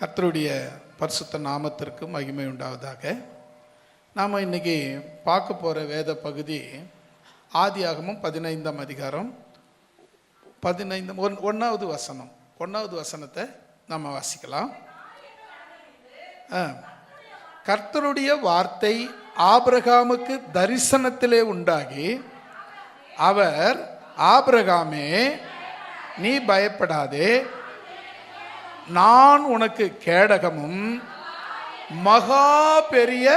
கர்த்தருடைய பரிசுத்த நாமத்திற்கு மகிமை உண்டாவதாக. நாம் இன்னைக்கு பார்க்க போகிற வேத பகுதி ஆதியாகமம் 15ஆம் அதிகாரம் 1வது வசனம். 1வது வசனத்தை நம்ம வாசிக்கலாம். கர்த்தருடைய வார்த்தை ஆபிரகாமுக்கு தரிசனத்திலே உண்டாகி, அவர், ஆபிரகாமே, நீ பயப்படாதே, நான் உனக்கு கேடகமும் மகா பெரிய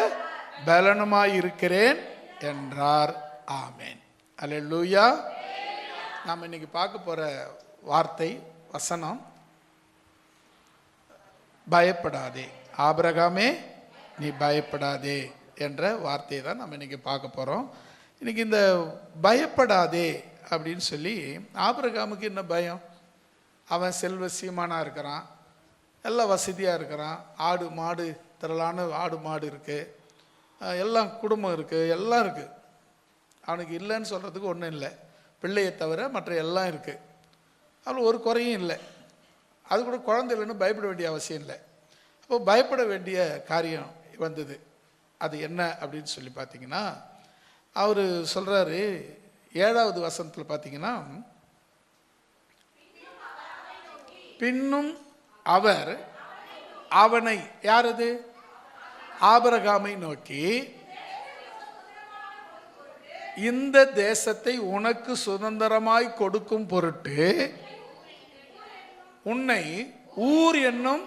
பலனுமாயிருக்கிறேன் என்றார். ஆமேன். அல்லேலூயா. நாம் இன்னைக்கு பார்க்க போற வார்த்தை வசனம் பயப்படாதே, ஆபிரகாமே நீ பயப்படாதே என்ற வார்த்தையை தான் நம்ம இன்னைக்கு பார்க்க போறோம். இன்னைக்கு இந்த பயப்படாதே அப்படின்னு சொல்லி, ஆபிரகாமுக்கு என்ன பயம்? அவன் செல்வ சீமானா இருக்கிறான், எல்லாம் வசதியாக இருக்கிறான், ஆடு மாடு திரளான ஆடு மாடு இருக்குது, எல்லாம் குடும்பம் இருக்குது, எல்லாம் இருக்குது. அவனுக்கு இல்லைன்னு சொல்கிறதுக்கு ஒன்றும் இல்லை, பிள்ளையை தவிர மற்ற எல்லாம் இருக்குது. அதில் ஒரு குறையும் இல்லை. அது கூட குழந்தை இல்லைன்னு பயப்பட வேண்டிய அவசியம் இல்லை. அப்போ பயப்பட வேண்டிய காரியம் வந்தது. அது என்ன அப்படின்னு சொல்லி பார்த்தீங்கன்னா, அவர் சொல்கிறாரு 7வது வசனத்தில் பார்த்தீங்கன்னா, பின்னும் அவர் அவனை, யாரது? ஆபிரகாமை நோக்கி, இந்த தேசத்தை உனக்கு சுதந்திரமாய் கொடுக்கும் பொருட்டு உன்னை ஊர் என்னும்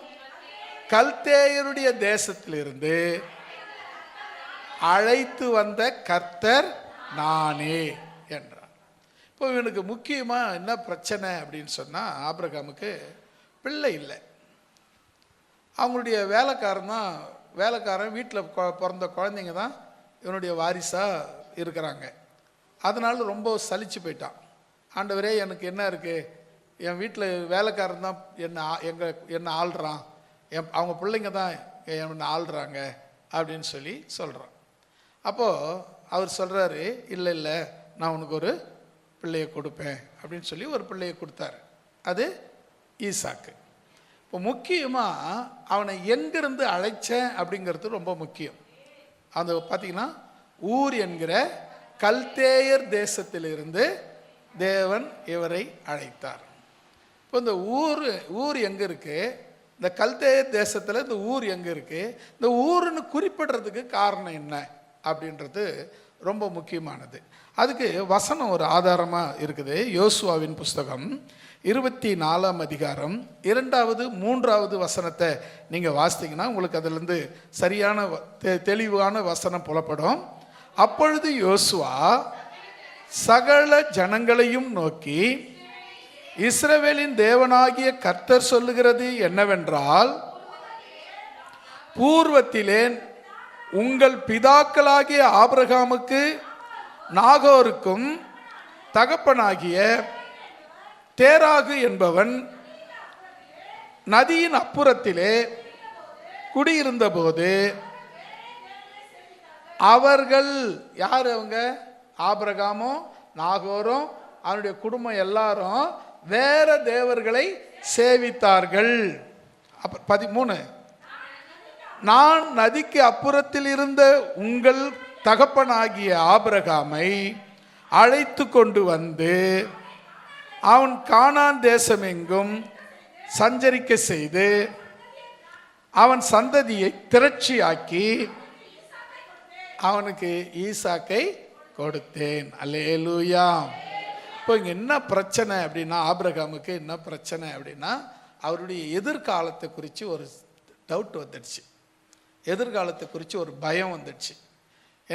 கல்தேயருடைய தேசத்திலிருந்து அழைத்து வந்த கர்த்தர் நானே என்றார். இப்போ இவனுக்கு முக்கியமாக என்ன பிரச்சனை அப்படின்னு சொன்னால், ஆபிரகாமுக்கு பிள்ளை இல்லை. அவங்களுடைய வேலைக்காரன் வீட்டில் பிறந்த குழந்தைங்க தான் இவனுடைய வாரிசாக இருக்கிறாங்க. அதனால ரொம்ப சலிச்சு போயிட்டான். ஆண்டவரே, எனக்கு என்ன இருக்குது, என் வீட்டில் வேலைக்காரன் தான் என்ன ஆள்றான், அவங்க பிள்ளைங்க தான் என்னை ஆள்றாங்க அப்படின்னு சொல்லி சொல்கிறான். அப்போது அவர் சொல்கிறாரு, இல்லை இல்லை, நான் உனக்கு ஒரு பிள்ளையை கொடுப்பேன் அப்படின்னு சொல்லி ஒரு பிள்ளையை கொடுத்தாரு. அது ஈசாக்கு. இப்போ முக்கியமாக அவனை எங்கிருந்து அழைச்சேன் அப்படிங்கிறது ரொம்ப முக்கியம். அந்த பார்த்தீங்கன்னா, ஊர் என்கிற கல்தேயர் தேசத்திலிருந்து தேவன் இவரை அழைத்தார். இப்போ இந்த ஊர் எங்கே இருக்குது? இந்த கல்தேயர் தேசத்தில் இந்த ஊர் எங்கே இருக்குது? இந்த ஊருன்னு குறிப்பிடுறதுக்கு காரணம் என்ன அப்படின்றது ரொம்ப முக்கியமானது. அதுக்கு வசனம் ஒரு ஆதாரமாக இருக்குது. யோசுவாவின் புஸ்தகம் 24ஆம் அதிகாரம் 2வது 3வது வசனத்தை நீங்கள் வாசித்தீங்கன்னா உங்களுக்கு அதிலிருந்து சரியான தெளிவான வசனம் புலப்படும். அப்பொழுது யோசுவா சகல ஜனங்களையும் நோக்கி, இஸ்ரவேலின் தேவனாகிய கர்த்தர் சொல்லுகிறது என்னவென்றால், பூர்வத்திலே உங்கள் பிதாக்களாகிய ஆபிரகாமுக்கு நாகோருக்கும் தகப்பனாகிய தேராகு என்பவன் நதியின் அப்புறத்திலே குடியிருந்த போது அவர்கள், யார் அவங்க? ஆபிரகாமும் நாகோரும் அவனுடைய குடும்பம் எல்லாரும் வேற தேவர்களை சேவித்தார்கள். 13, நான் நதிக்கு அப்புறத்தில் இருந்த உங்கள் தகப்பனாகிய ஆபிரகாமை அழைத்து கொண்டு வந்து அவன் கானான் தேசம் எங்கும் சஞ்சரிக்க செய்து அவன் சந்ததியை திரட்சியாக்கி அவனுக்கு ஈசாக்கை கொடுத்தேன். அல்லேலூயா. இப்போ இங்கே என்ன பிரச்சனை அப்படின்னா, ஆபிரகாமுக்கு என்ன பிரச்சனை அப்படின்னா, அவருடைய எதிர்காலத்தை குறித்து ஒரு டவுட் வந்துடுச்சு. எதிர்காலத்தை குறித்து ஒரு பயம் வந்துடுச்சு.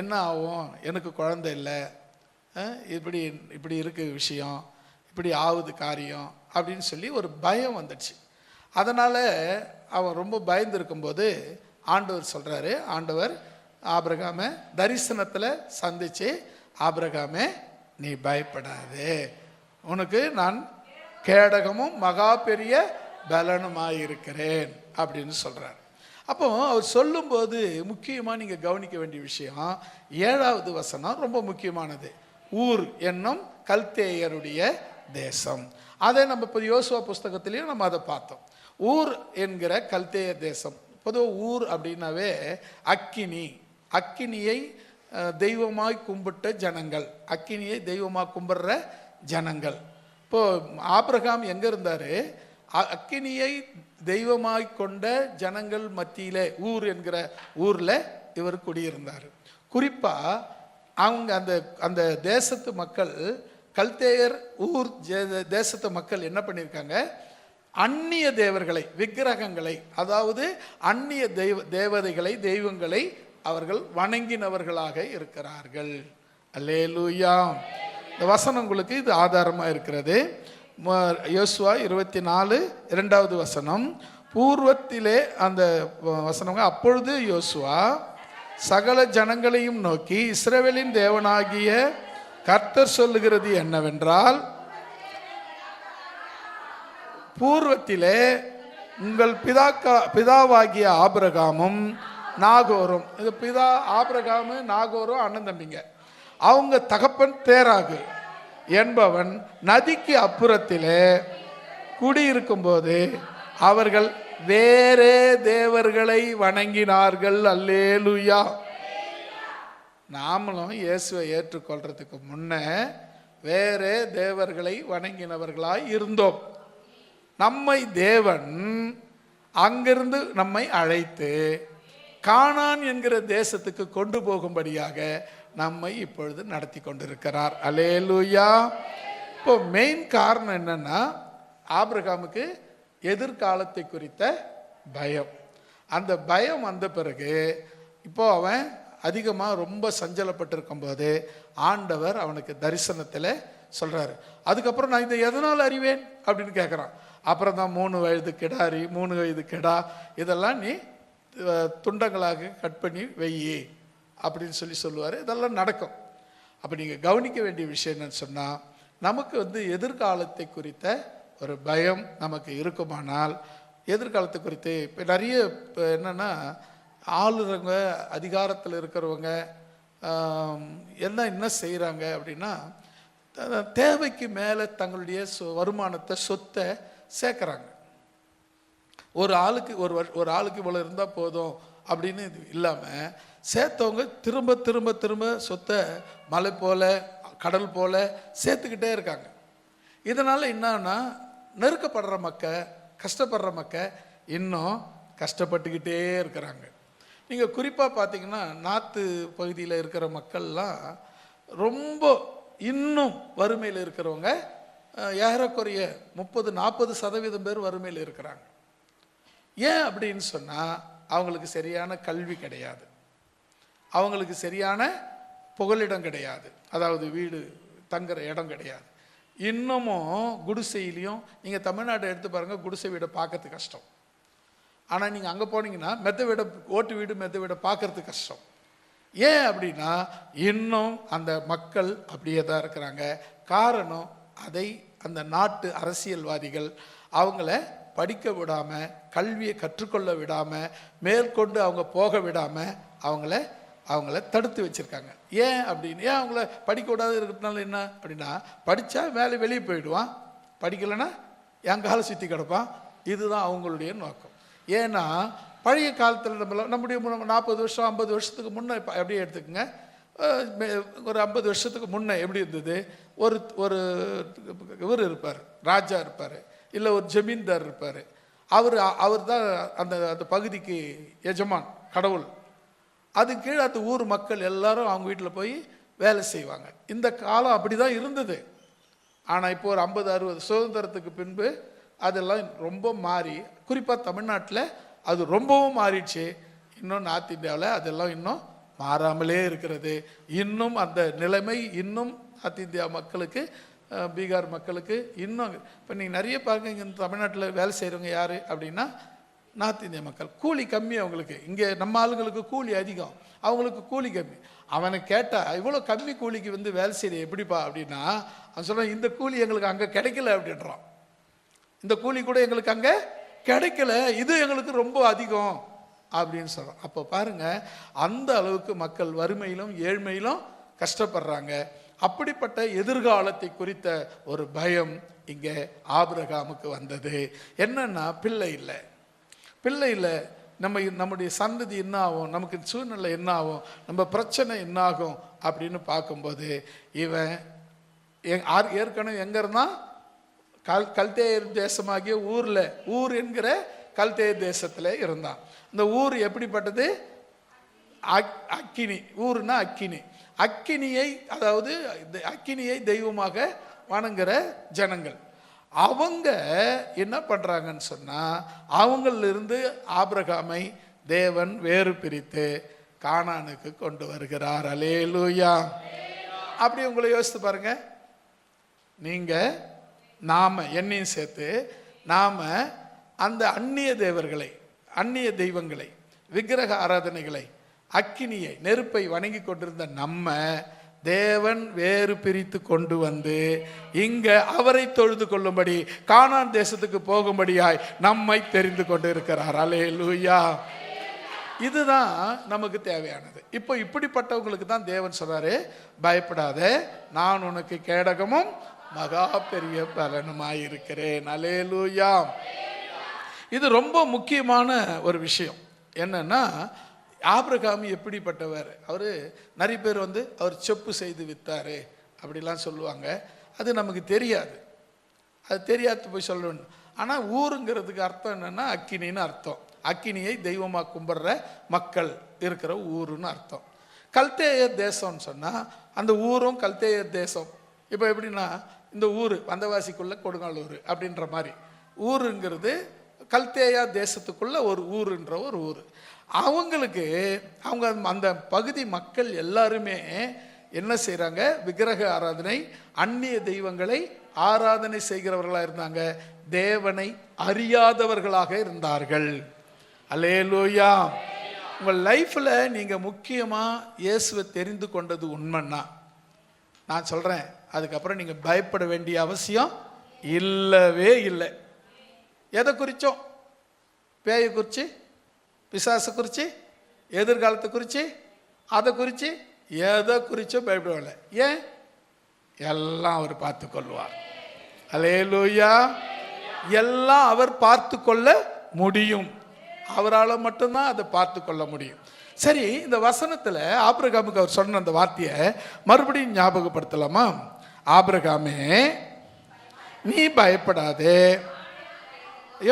என்ன ஆகும், எனக்கு குழந்தை இல்லை, இப்படி இருக்கு விஷயம், இப்படி ஆகுது காரியம் அப்படின்னு சொல்லி ஒரு பயம் வந்துடுச்சு. அதனால் அவன் ரொம்ப பயந்து இருக்கும்போது ஆண்டவர் சொல்கிறாரு, ஆண்டவர் ஆபிரகாமை தரிசனத்தில் சந்தித்து, ஆபிரகாமே நீ பயப்படாதே, உனக்கு நான் கேடகமும் மகா பெரிய பலனுமாயிருக்கிறேன் அப்படின்னு சொல்கிறார். அப்போ அவர் சொல்லும்போது முக்கியமாக நீங்கள் கவனிக்க வேண்டிய விஷயம் 7வது வசனம் ரொம்ப முக்கியமானது. ஊர் என்னும் கல்தேயருடைய தேசம். அதை நம்ம இப்போ யோசுவா புஸ்தகத்திலையும் நம்ம அதை பார்த்தோம். ஊர் என்கிற கல்தேயர் தேசம். பொதுவாக ஊர் அப்படின்னாவே அக்கினியை தெய்வமாய் கும்பிட்ட ஜனங்கள், அக்கினியை தெய்வமாக கும்பிடுற ஜனங்கள். இப்போ ஆபிரகாம் எங்கே இருந்தார்? அக்கினியை தெய்வமாய் கொண்ட ஜனங்கள் மத்தியிலே ஊர் என்கிற ஊரில் இவர் குடியிருந்தார். குறிப்பாக அவங்க அந்த தேசத்து மக்கள், கல்தேயர் ஊர் தேசத்து மக்கள் என்ன பண்ணியிருக்காங்க? அந்நிய தேவர்களை, விக்கிரகங்களை, அதாவது அந்நிய தேவதைகளை, தெய்வங்களை அவர்கள் வணங்கினவர்களாக இருக்கிறார்கள். அல்லேலூயா. இந்த வசனம் உங்களுக்கு இது ஆதாரமாக இருக்கிறது. யோசுவா 24:2 வசனம். பூர்வத்திலே அந்த வசனம், அப்பொழுது யோசுவா சகல ஜனங்களையும் நோக்கி, இஸ்ரவேலின் தேவனாகிய கர்த்தர் சொல்லுகிறது என்னவென்றால், பூர்வத்திலே உங்கள் பிதாவாகிய ஆபிரகாமும் நாகோரும், இது பிதா ஆபிரகாமு நாகோரும் அண்ணன் தம்பிங்க, அவங்க தகப்பன் தேராகு என்பவன் நதிக்கு அப்புறத்திலே குடியிருக்கும் போது அவர்கள் வேறே தேவர்களை வணங்கினார்கள். அல்லேலூயா. நாமளும் இயேசுவை ஏற்றுக்கொள்றதுக்கு முன்ன வேறே தேவர்களை வணங்கினவர்களாய் இருந்தோம். நம்மை தேவன் அங்கிருந்து நம்மை அழைத்து கானான் என்கிற தேசத்துக்கு கொண்டு போகும்படியாக நம்மை இப்பொழுது நடத்தி கொண்டிருக்கிறார். அல்லேலூயா. இப்போ மெயின் காரணம் என்னன்னா, ஆபிரகாமுக்கு எதிர்காலத்தை குறித்த பயம். அந்த பயம் வந்த பிறகு இப்போ அவன் அதிகமாக ரொம்ப சஞ்சலப்பட்டிருக்கும் போது ஆண்டவர் அவனுக்கு தரிசனத்தில் சொல்றாரு. அதுக்கப்புறம் நான் இதை எதனால் அறிவேன் அப்படின்னு கேட்குறான். அப்புறம் தான் 3 வயது கிடாரி, 3 வயது கிடா, இதெல்லாம் நீ துண்டங்களாக கட் பண்ணி வெய்யி அப்படின்னு சொல்லுவார். இதெல்லாம் நடக்கும். அப்போ நீங்கள் கவனிக்க வேண்டிய விஷயம் என்னன்னு சொன்னால், நமக்கு எதிர்காலத்தை குறித்த ஒரு பயம் நமக்கு இருக்குமானால், எதிர்காலத்தை குறித்து இப்போ நிறைய என்னென்னா, ஆளுறவங்க, அதிகாரத்தில் இருக்கிறவங்க என்ன செய்கிறாங்க அப்படின்னா, தேவைக்கு மேலே தங்களுடைய வருமானத்தை, சொத்தை சேர்க்குறாங்க. ஒரு ஆளுக்கு இவ்வளோ இருந்தால் போதும் அப்படின்னு இல்லாமல் சேர்த்தவங்க திரும்ப திரும்ப திரும்ப சொத்தை மலை போல, கடல் போல சேர்த்துக்கிட்டே இருக்காங்க. இதனால் என்னன்னா, நெருக்கப்படுற கஷ்டப்படுற இன்னும் கஷ்டப்பட்டுக்கிட்டே இருக்கிறாங்க. நீங்கள் குறிப்பாக பார்த்தீங்கன்னா, நார்த்து பகுதியில் இருக்கிற மக்கள்லாம் ரொம்ப இன்னும் வறுமையில் இருக்கிறவங்க ஏறக்குறைய 30-40% பேர் வறுமையில் இருக்கிறாங்க. ஏன் அப்படின்னு சொன்னால், அவங்களுக்கு சரியான கல்வி கிடையாது, அவங்களுக்கு சரியான புகலிடம் கிடையாது, அதாவது வீடு தங்குற இடம் கிடையாது. இன்னமும் குடிசையிலையும், நீங்கள் தமிழ்நாட்டை எடுத்து பாருங்கள், குடிசை வீடை பார்க்கறது கஷ்டம். ஆனால் நீங்கள் அங்கே போனீங்கன்னா ஓட்டு வீடு மெத்த வீடை பார்க்கறது கஷ்டம். ஏன் அப்படின்னா, இன்னும் அந்த மக்கள் அப்படியே தான் இருக்கிறாங்க. காரணம், அந்த நாட்டு அரசியல்வாதிகள் அவங்கள படிக்க விடாமல், கல்வியை கற்றுக்கொள்ள விடாமல், மேற்கொண்டு அவங்க போக விடாமல் அவங்கள தடுத்து வச்சுருக்காங்க. ஏன் அவங்கள படிக்க விடாத இருக்கிறதுனால என்ன அப்படின்னா, படித்தா வெளியே போயிடுவான், படிக்கலைன்னா என் காலை சுற்றி கிடப்பான். இதுதான் அவங்களுடைய நோக்கம். ஏன்னா பழைய காலத்தில் நம்முடைய 40 வருஷம் 50 வருஷத்துக்கு முன்னே அப்படியே எடுத்துக்கோங்க, ஒரு 50 வருஷத்துக்கு முன்னே எப்படி இருந்தது? இவர் இருப்பார், ராஜா இருப்பார், இல்லை ஒரு ஜமீன்தார் இருப்பார். அவர் தான் அந்த பகுதிக்கு எஜமான், கடவுள். அது கீழே அந்த ஊர் மக்கள் எல்லாரும் அவங்க வீட்டில் போய் வேலை செய்வாங்க. இந்த காலம் அப்படி தான் இருந்தது. ஆனால் இப்போ ஒரு 50-60 சுதந்திரத்துக்கு பின்பு அதெல்லாம் ரொம்ப மாறி, குறிப்பாக தமிழ்நாட்டில் அது ரொம்பவும் மாறிடுச்சு. இன்னும் நார்த் இந்தியாவில் அதெல்லாம் இன்னும் மாறாமலே இருக்கிறது. இன்னும் அந்த நிலைமை இன்னும் நார்த் இந்தியா மக்களுக்கு, பீகார் மக்களுக்கு இன்னும். இப்போ நீங்கள் நிறைய பாருங்க, இங்கே தமிழ்நாட்டில் வேலை செய்கிறவங்க யார் அப்படின்னா நார்த் இந்தியா மக்கள். கூலி கம்மி அவங்களுக்கு. இங்கே நம்ம ஆளுங்களுக்கு கூலி அதிகம், அவங்களுக்கு கூலி கம்மி. அவனை கேட்டால், இவ்வளோ கம்மி கூலிக்கு வேலை செய்ய எப்படிப்பா அப்படின்னா, அவன் சொல்கிறான், இந்த கூலி எங்களுக்கு அங்கே கிடைக்கல அப்படின்றான். இந்த கூலி கூட எங்களுக்கு அங்கே கிடைக்கல, இது எங்களுக்கு ரொம்ப அதிகம் அப்படின்னு சொல்கிறோம். அப்போ பாருங்கள், அந்த அளவுக்கு மக்கள் வறுமையிலும் ஏழ்மையிலும் கஷ்டப்படுறாங்க. அப்படிப்பட்ட எதிர்காலத்தை குறித்த ஒரு பயம் இங்கே ஆபிரகாமுக்கு வந்தது. என்னன்னா பிள்ளை இல்லை. நம்முடைய சந்ததி என்ன ஆகும், நமக்கு சூழ்நிலை என்ன ஆகும், நம்ம பிரச்சனை என்ன ஆகும் அப்படின்னு பார்க்கும்போது இவன் ஏற்கனவே எங்கே இருந்தான்? கல்தேயர் தேசமாகிய ஊர் என்கிற கல்தேயர் தேசத்தில் இருந்தான். இந்த ஊர் எப்படிப்பட்டது? அக்கினி. ஊர்னா அக்கினி. அக்கினியை, அதாவது அக்கினியை தெய்வமாக வணங்குற ஜனங்கள். அவங்க என்ன பண்றாங்கன்னு சொன்னா, அவங்களிலிருந்து ஆபிரகாமை தேவன் வேறு பிரித்து கானானுக்கு கொண்டு வருகிறார். அல்லேலூயா. அப்படி உங்களை யோசித்து பாருங்க. நீங்க நாம என்னையும் சேர்த்து நாம அந்த அந்நிய தேவர்களை, அந்நிய தெய்வங்களை, விக்கிரக ஆராதனைகளை, அக்கினியை, நெருப்பை வணங்கி கொண்டிருந்த நம்ம தேவன் வேறு பிரித்து கொண்டு வந்து இங்க அவரை தொழுது கொள்ளும்படி கானான் தேசத்துக்கு போகும்படியாய் நம்மை தெரிந்து கொண்டு இருக்கிறார். அல்லேலூயா. இதுதான் நமக்கு தேவையானது. இப்போ இப்படிப்பட்டவங்களுக்கு தான் தேவன் சொல்றாரு, பயப்படாதே, நான் உனக்கு கேடகமும் மகா பெரிய பலனுமாய் இருக்கிறேன். அல்லேலூயா. இது ரொம்ப முக்கியமான ஒரு விஷயம். என்னன்னா, ஆபிரகாம் எப்படிப்பட்டவர்? அவர் நிறைய பேர் அவர் செப்பு செய்து வித்தாரு அப்படிலாம் சொல்லுவாங்க. அது நமக்கு தெரியாது, அது தெரியாது போய் சொல்லணும். ஆனால் ஊருங்கிறதுக்கு அர்த்தம் என்னன்னா அக்கினின்னு அர்த்தம். அக்கினியை தெய்வமாக கும்பிட்ற மக்கள் இருக்கிற ஊருன்னு அர்த்தம். கல்தேயர் தேசம்னு சொன்னால் அந்த ஊரும் கல்தேயர் தேசம். இப்போ எப்படின்னா, இந்த ஊர் வந்தவாசிக்குள்ள கொடுங்காலூர் அப்படின்ற மாதிரி ஊருங்கிறது கல்தேயா தேசத்துக்குள்ள ஒரு ஊருன்ற ஒரு ஊர். அவங்களுக்கு அவங்க அந்த பகுதி மக்கள் எல்லாருமே என்ன செய்கிறாங்க? விக்கிரக ஆராதனை, அந்நிய தெய்வங்களை ஆராதனை செய்கிறவர்களாக இருந்தாங்க. தேவனை அறியாதவர்களாக இருந்தார்கள். அல்லேலூயா. உங்கள் லைஃப்பில் நீங்கள் முக்கியமாக இயேசுவை தெரிந்து கொண்டது உண்மைன்னா, நான் சொல்கிறேன், அதுக்கப்புறம் நீங்கள் பயப்பட வேண்டிய அவசியம் இல்லவே இல்லை. எதை குறித்தோம்? பேயை குறித்து, பிசாசை குறித்து, எதிர்காலத்தை குறித்து, அதை குறித்து, எதை குறித்தோ பயப்படவில்லை. ஏன்? எல்லாம் அவர் பார்த்து கொள்வார். அல்லேலூயா. எல்லாம் அவர் பார்த்து கொள்ள முடியும். அவரால் மட்டும்தான் அதை பார்த்து கொள்ள முடியும். சரி, இந்த வசனத்தில் ஆபிரகாமுக்கு அவர் சொன்ன அந்த வார்த்தையை மறுபடியும் ஞாபகப்படுத்தலாமா? ஆபிரகாமே, நீ பயப்படாதே.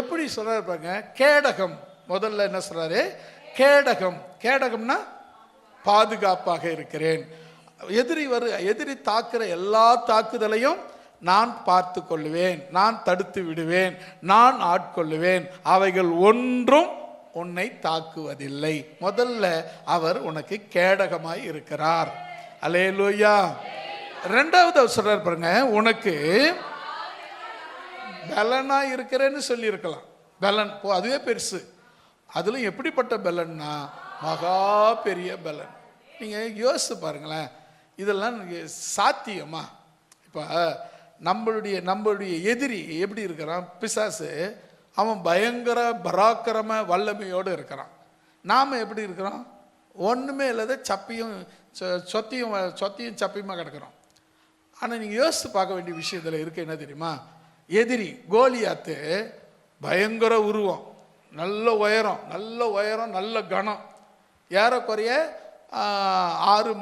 எப்படி சொல்றாரு பாருங்க. கேடகம், முதல்ல என்ன சொல்றாரு? கேடகம். கேடகம்னா பாதுகாப்பாக இருக்கிறேன். எதிரி தாக்குற எல்லா தாக்குதலையும் நான் பார்த்து கொள்ளுவேன், நான் தடுத்து விடுவேன், நான் ஆட்கொள்ளுவேன், அவைகள் ஒன்றும் உன்னை தாக்குவதில்லை. முதல்ல அவர் உனக்கு கேடகமாய் இருக்கிறார். அல்லேலூயா. ரெண்டாவது அவர் சொல்றார் பாருங்க, உனக்கு பலனா இருக்கிறேன்னு சொல்லி இருக்கலாம். பலன் அதுவே பெருசு. அதுல எப்படிப்பட்ட பலன்னா மகா பெரிய பலன். நீங்க யோசிச்சு பாருங்களேன், இதெல்லாம் சாத்தியமா? இப்ப நம்மளுடைய எதிரி எப்படி இருக்கிறான்? பிசாசு. அவன் பயங்கர பராக்கிரம வல்லமையோடு இருக்கிறான். நாம் எப்படி இருக்கிறோம்? ஒன்றுமே இல்லாத சப்பியும் சொத்தியும் சப்பியுமா கிடக்கிறோம். ஆனால் நீங்கள் யோசித்து பார்க்க வேண்டிய விஷயத்தில் இருக்கு என்ன தெரியுமா? எதிரி கோலியாத்து பயங்கர உருவம், நல்ல உயரம், நல்ல கனம், ஏறக்குறைய 6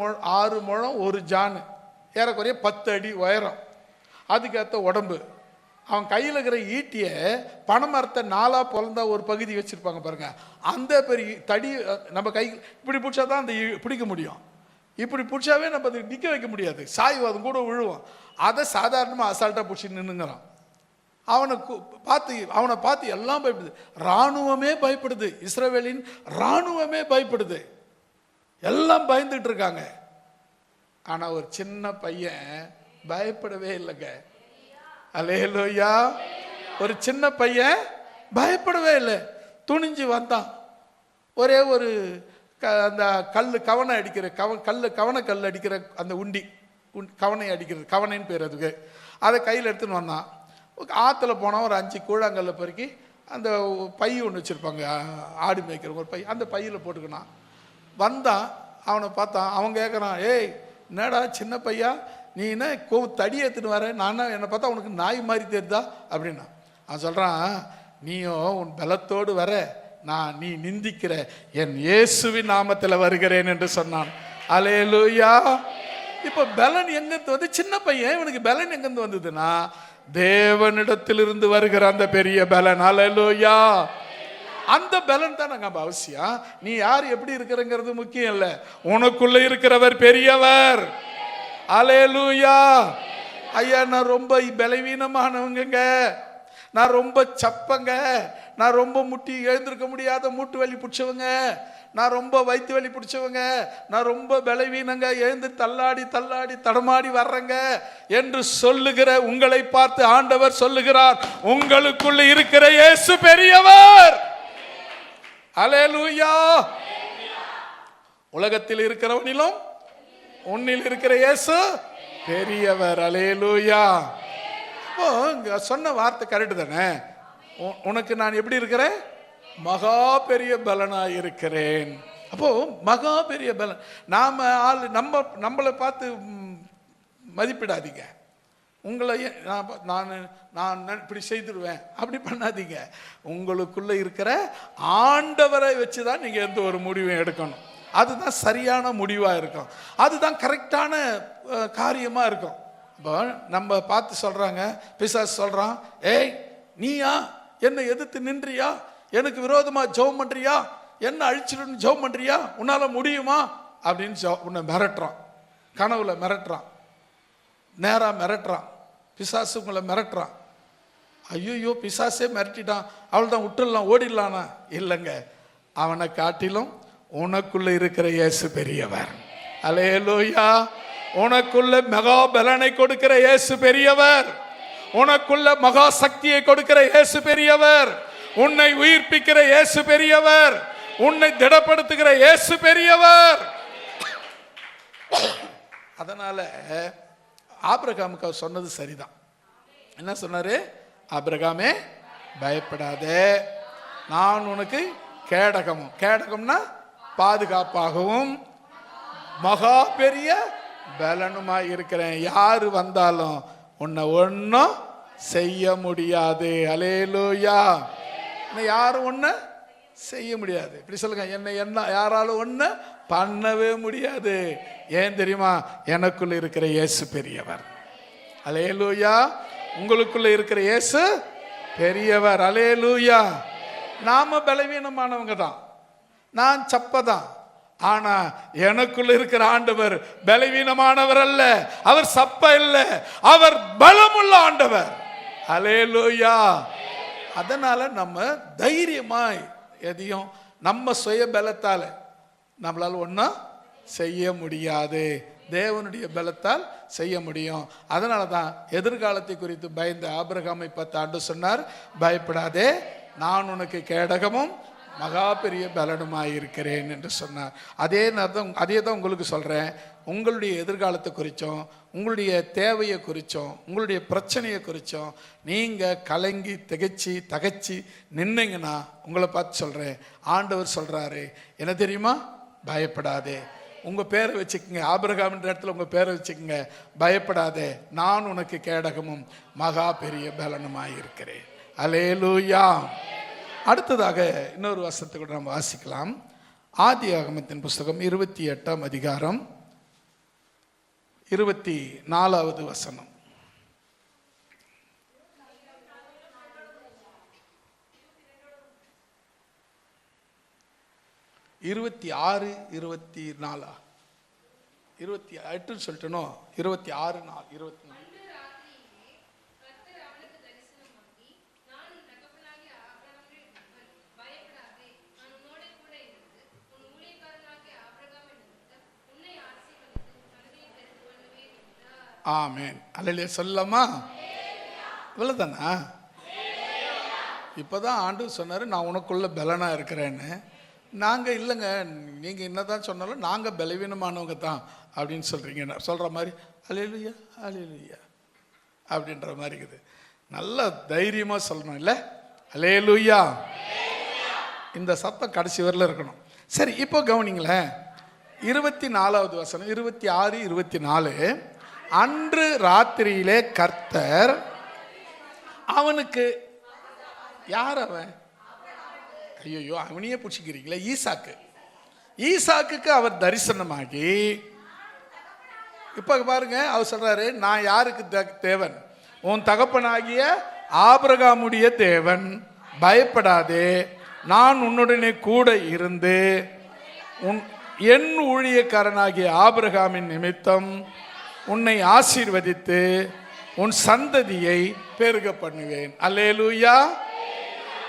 முழம் 1 ஜானு, ஏறக்குறைய 10 அடி உயரம், அதுக்கேற்ற உடம்பு. அவன் கையில் இருக்கிற ஈட்டிய பனைமரத்தை 4 பிறந்தா ஒரு பகுதி வச்சிருப்பாங்க பாருங்க, அந்த பெரிய தடி நம்ம கை இப்படி பிடிச்சா தான் அந்த பிடிக்க முடியும். இப்படி பிடிச்சாவே நம்ம அதை நிற்க வைக்க முடியாது, சாய்வாதம் கூட விழுவோம். அதை சாதாரணமாக அசால்ட்டாக பிடிச்சி நின்றுங்கிறான். அவனை பார்த்து எல்லாம் பயப்படுது. இராணுவமே பயப்படுது, இஸ்ரவேலின் இராணுவமே பயப்படுது, எல்லாம் பயந்துட்டு இருக்காங்க. ஆனால் ஒரு சின்ன பையன் பயப்படவே இல்லைங்க. அல்லேலூயா. ஒரு சின்ன பையன் பயப்படவே இல்லை, துணிஞ்சு வந்தான். ஒரே ஒரு அந்த கவனை அடிக்கிற கவனக்கல் அடிக்கிற அந்த கவனை அடிக்கிறது, கவனைன்னு பேர் அதுக்கு, அதை கையில் எடுத்துன்னு வந்தான். ஆற்றுல போனால் ஒரு 5 கூழாங்கல்ல பெருக்கி அந்த பை ஒன்று வச்சுருப்பாங்க, ஆடு மேய்க்கிற ஒரு பை, அந்த பையில் போட்டுக்கினான். வந்தான், அவனை பார்த்தான். அவன் கேட்குறான், ஏய் என்னடா சின்ன பையா, நீ என்ன தடி எடுத்துன்னு வர, நானா என்னை பார்த்தா உனக்கு நாய் மாதிரி தெரியுதா அப்படின்னா. அவன் சொல்கிறான், நீயும் உன் பலத்தோடு வர, நான் நீ நிந்திக்கிற என் இயேசுவின் நாமத்தில் வருகிறேன் என்று சொன்னான். அல்லேலூயா. இப்போ பலன் எங்கிருந்து வந்து, சின்ன பையன் இவனுக்கு பலன் எங்கிருந்து வந்ததுன்னா தேவனிடத்திலிருந்து வருகிற அந்த பெரிய பலன். அல்லேலூயா. அந்த பலன் தான் நாங்கள் அவசியம். நீ யார் எப்படி இருக்கிறங்கிறது முக்கியம் இல்லை, உனக்குள்ள இருக்கிறவர் பெரியவர். அல்லேலூயா. ஐயா, நான் ரொம்ப பலவீனமானவங்க, நான் ரொம்ப சப்பங்க, நான் ரொம்ப முட்டி எழுந்திருக்க முடியாத மூட்டு வலி பிடிச்சவங்க, நான் ரொம்ப வயிற்று வலி பிடிச்சவங்க, நான் ரொம்ப பலவீனங்க, எழுந்து தள்ளாடி தள்ளாடி தடமாடி வர்றங்க என்று சொல்லுகிற உங்களை பார்த்து ஆண்டவர் சொல்லுகிறார், உங்களுக்குள்ள இருக்கிற இயேசு பெரியவர். அல்லேலூயா. உலகத்தில் இருக்கிறவனிலும் உன்னில் இருக்கிற இயேசு பெரியவர். அல்லேலூயா. இப்போ சொன்ன வார்த்தை கரெக்டு தானே? உனக்கு நான் எப்படி இருக்கிறேன்? மகா பெரிய பலனாக இருக்கிறேன். அப்போ மகா பெரிய பலன். நாம ஆள் நம்மளை பார்த்து மதிப்பிடாதீங்க. உங்களை நான் இப்படி செய்துடுவேன் அப்படி பண்ணாதீங்க. உங்களுக்குள்ள இருக்கிற ஆண்டவரை வச்சுதான் நீங்க எந்த ஒரு முடிவும் எடுக்கணும். அதுதான் சரியான முடிவா இருக்கும், அதுதான் கரெக்டான காரியமா இருக்கும். இப்போ நம்ம பார்த்து சொல்றாங்க, பிசாசு சொல்றான், ஏய் நீயா என்னை எதிர்த்து நின்றியா, எனக்கு விரோதமா ஜெபம் பண்றியா, என்ன அழிச்சிடுன்னு ஜெபம் பண்றியா, உன்னால முடியுமா அப்படின்னு உன்னை மிரட்டுறான். கனவுல மிரட்டுறான், நேரா மிரட்டுறான். பிசாசு உங்களை மிரட்டுறான். ஐயோ பிசாசே மிரட்டிட்டான், அவள் தான் விட்டுடலாம் ஓடிடலானா? இல்லைங்க, அவனை காட்டிலும் உனக்குள்ள இருக்கிற இயேசு பெரியவர். அல்லேலூயா. உனக்குள்ள மகா பலனை கொடுக்கிற இயேசு பெரியவர். உனக்குள்ள மகா சக்தியை கொடுக்கிற இயேசு பெரியவர். உன்னை உயிர்ப்பிக்கிற இயேசு பெரியவர். உன்னை திடப்படுத்துகிற இயேசு பெரியவர். அதனால ஆபிரகாமுக்கு அவர் சொன்னது சரிதான். என்ன சொன்னாரு? ஆபிரகாமே பயப்படாதே, நான் உனக்கு கேடகமும், கேடகம்னா பாதுகாப்பாகவும் மகா பெரிய பலனுமாய் இருக்கிறேன். யாரு வந்தாலும் உன்னை ஒன்னும் செய்ய முடியாது. அல்லேலூயா. யாரும் ஒண்ணு செய்ய முடியாது. இப்படி சொல்லுங்க, என்ன யாராலும் ஒண்ணு பண்ணவே முடியாது. ஏன் தெரியுமா? எனக்குள்ள இருக்கிற இயேசு பெரியவர். அல்லேலூயா. உங்களுக்குள்ள இருக்கிற இயேசு பெரியவர். அல்லேலூயா. நாம பலவீனமானவங்க தான், நான் சப்பதான். ஆனா எனக்குள்ள இருக்கிற ஆண்டவர் பலவீனமானவர் அல்ல, அவர் சப்ப இல்ல, அவர் பலமுள்ள ஆண்டவர். அல்லேலூயா. அதனால நம்ம தைரியமாய் எதையும் நம்ம சுய பலத்தால நம்மளால ஒன்றும் செய்ய முடியாது, தேவனுடைய பலத்தால் செய்ய முடியும். அதனால தான் எதிர்காலத்தை குறித்து பயந்த ஆபிரகாமை பார்த்து ஆண்டவர் சொன்னார், பயப்படாதே, நான் உனக்கு கேடகமும் மகா பெரிய பலனுமாயிருக்கிறேன் என்று சொன்னார். அதே தான் உங்களுக்கு சொல்கிறேன். உங்களுடைய எதிர்காலத்தை குறித்தும் உங்களுடைய தேவையை குறித்தும் உங்களுடைய பிரச்சனையை குறித்தும் நீங்கள் கலங்கி தகச்சி நின்னீங்கன்னா உங்களை பார்த்து சொல்கிறேன், ஆண்டவர் சொல்கிறாரு என்ன தெரியுமா? பயப்படாதே. உங்கள் பேரை வச்சுக்கோங்க, ஆபிரகாம்ன்ற இடத்துல உங்கள் பேரை வச்சுக்கோங்க. பயப்படாதே, நான் உனக்கு கேடகமும் மகா பெரிய பலனுமாயிருக்கிறேன். அல்லேலூயா. அடுத்ததாக இன்னொரு வசனத்தை கூட நம்ம வாசிக்கலாம். ஆதியாகமத்தின் புஸ்தகம் 28ஆம் அதிகாரம் 24வது வசனம். இருபத்தி 28 சொல்லிட்டனோ, 26 24. ஆமென். அல்லேலூயா சொல்லலாமா? இவ்வளவுதானா? இப்பதான் ஆண்டவர் சொன்னாரு, நான் உனக்குள்ள பலனா இருக்கிறேன்னு. நாங்க இல்லைங்க, நீங்க என்னதான் சொன்னாலும் நாங்க பலவீனமானவங்க தான் அப்படின்னு சொல்றீங்க. சொல்ற மாதிரி அல்லேலூயா அல்லேலூயா அப்படின்ற மாதிரி இருக்குது. நல்ல தைரியமா சொல்லணும் இல்ல? அல்லேலூயா. இந்த சத்தம் கடைசி வரல இருக்கணும். சரி, இப்போ கவனிங்களேன். 24வது வசனம், 26 24. அன்று ராத்திரியிலே கர்த்தர் அவனுக்கு, யார் அவன்? ஐயோ, அவனையே பிடிச்சிக்கிறீங்களே, ஈசாக்குக்கு அவர் தரிசனமாகி, இப்ப பாருங்க, அவர் சொல்றாரு, நான் யாருக்கு தேவன்? உன் தகப்பனாகிய ஆபிரகாமுடைய தேவன், பயப்படாதே, நான் உன்னுடனே கூட இருந்து என் ஊழியக்காரனாகிய ஆபிரகாமின் நிமித்தம் உன்னை ஆசீர்வதித்து உன் சந்ததியை பெருக பண்ணுவேன். அல்லேலூயா.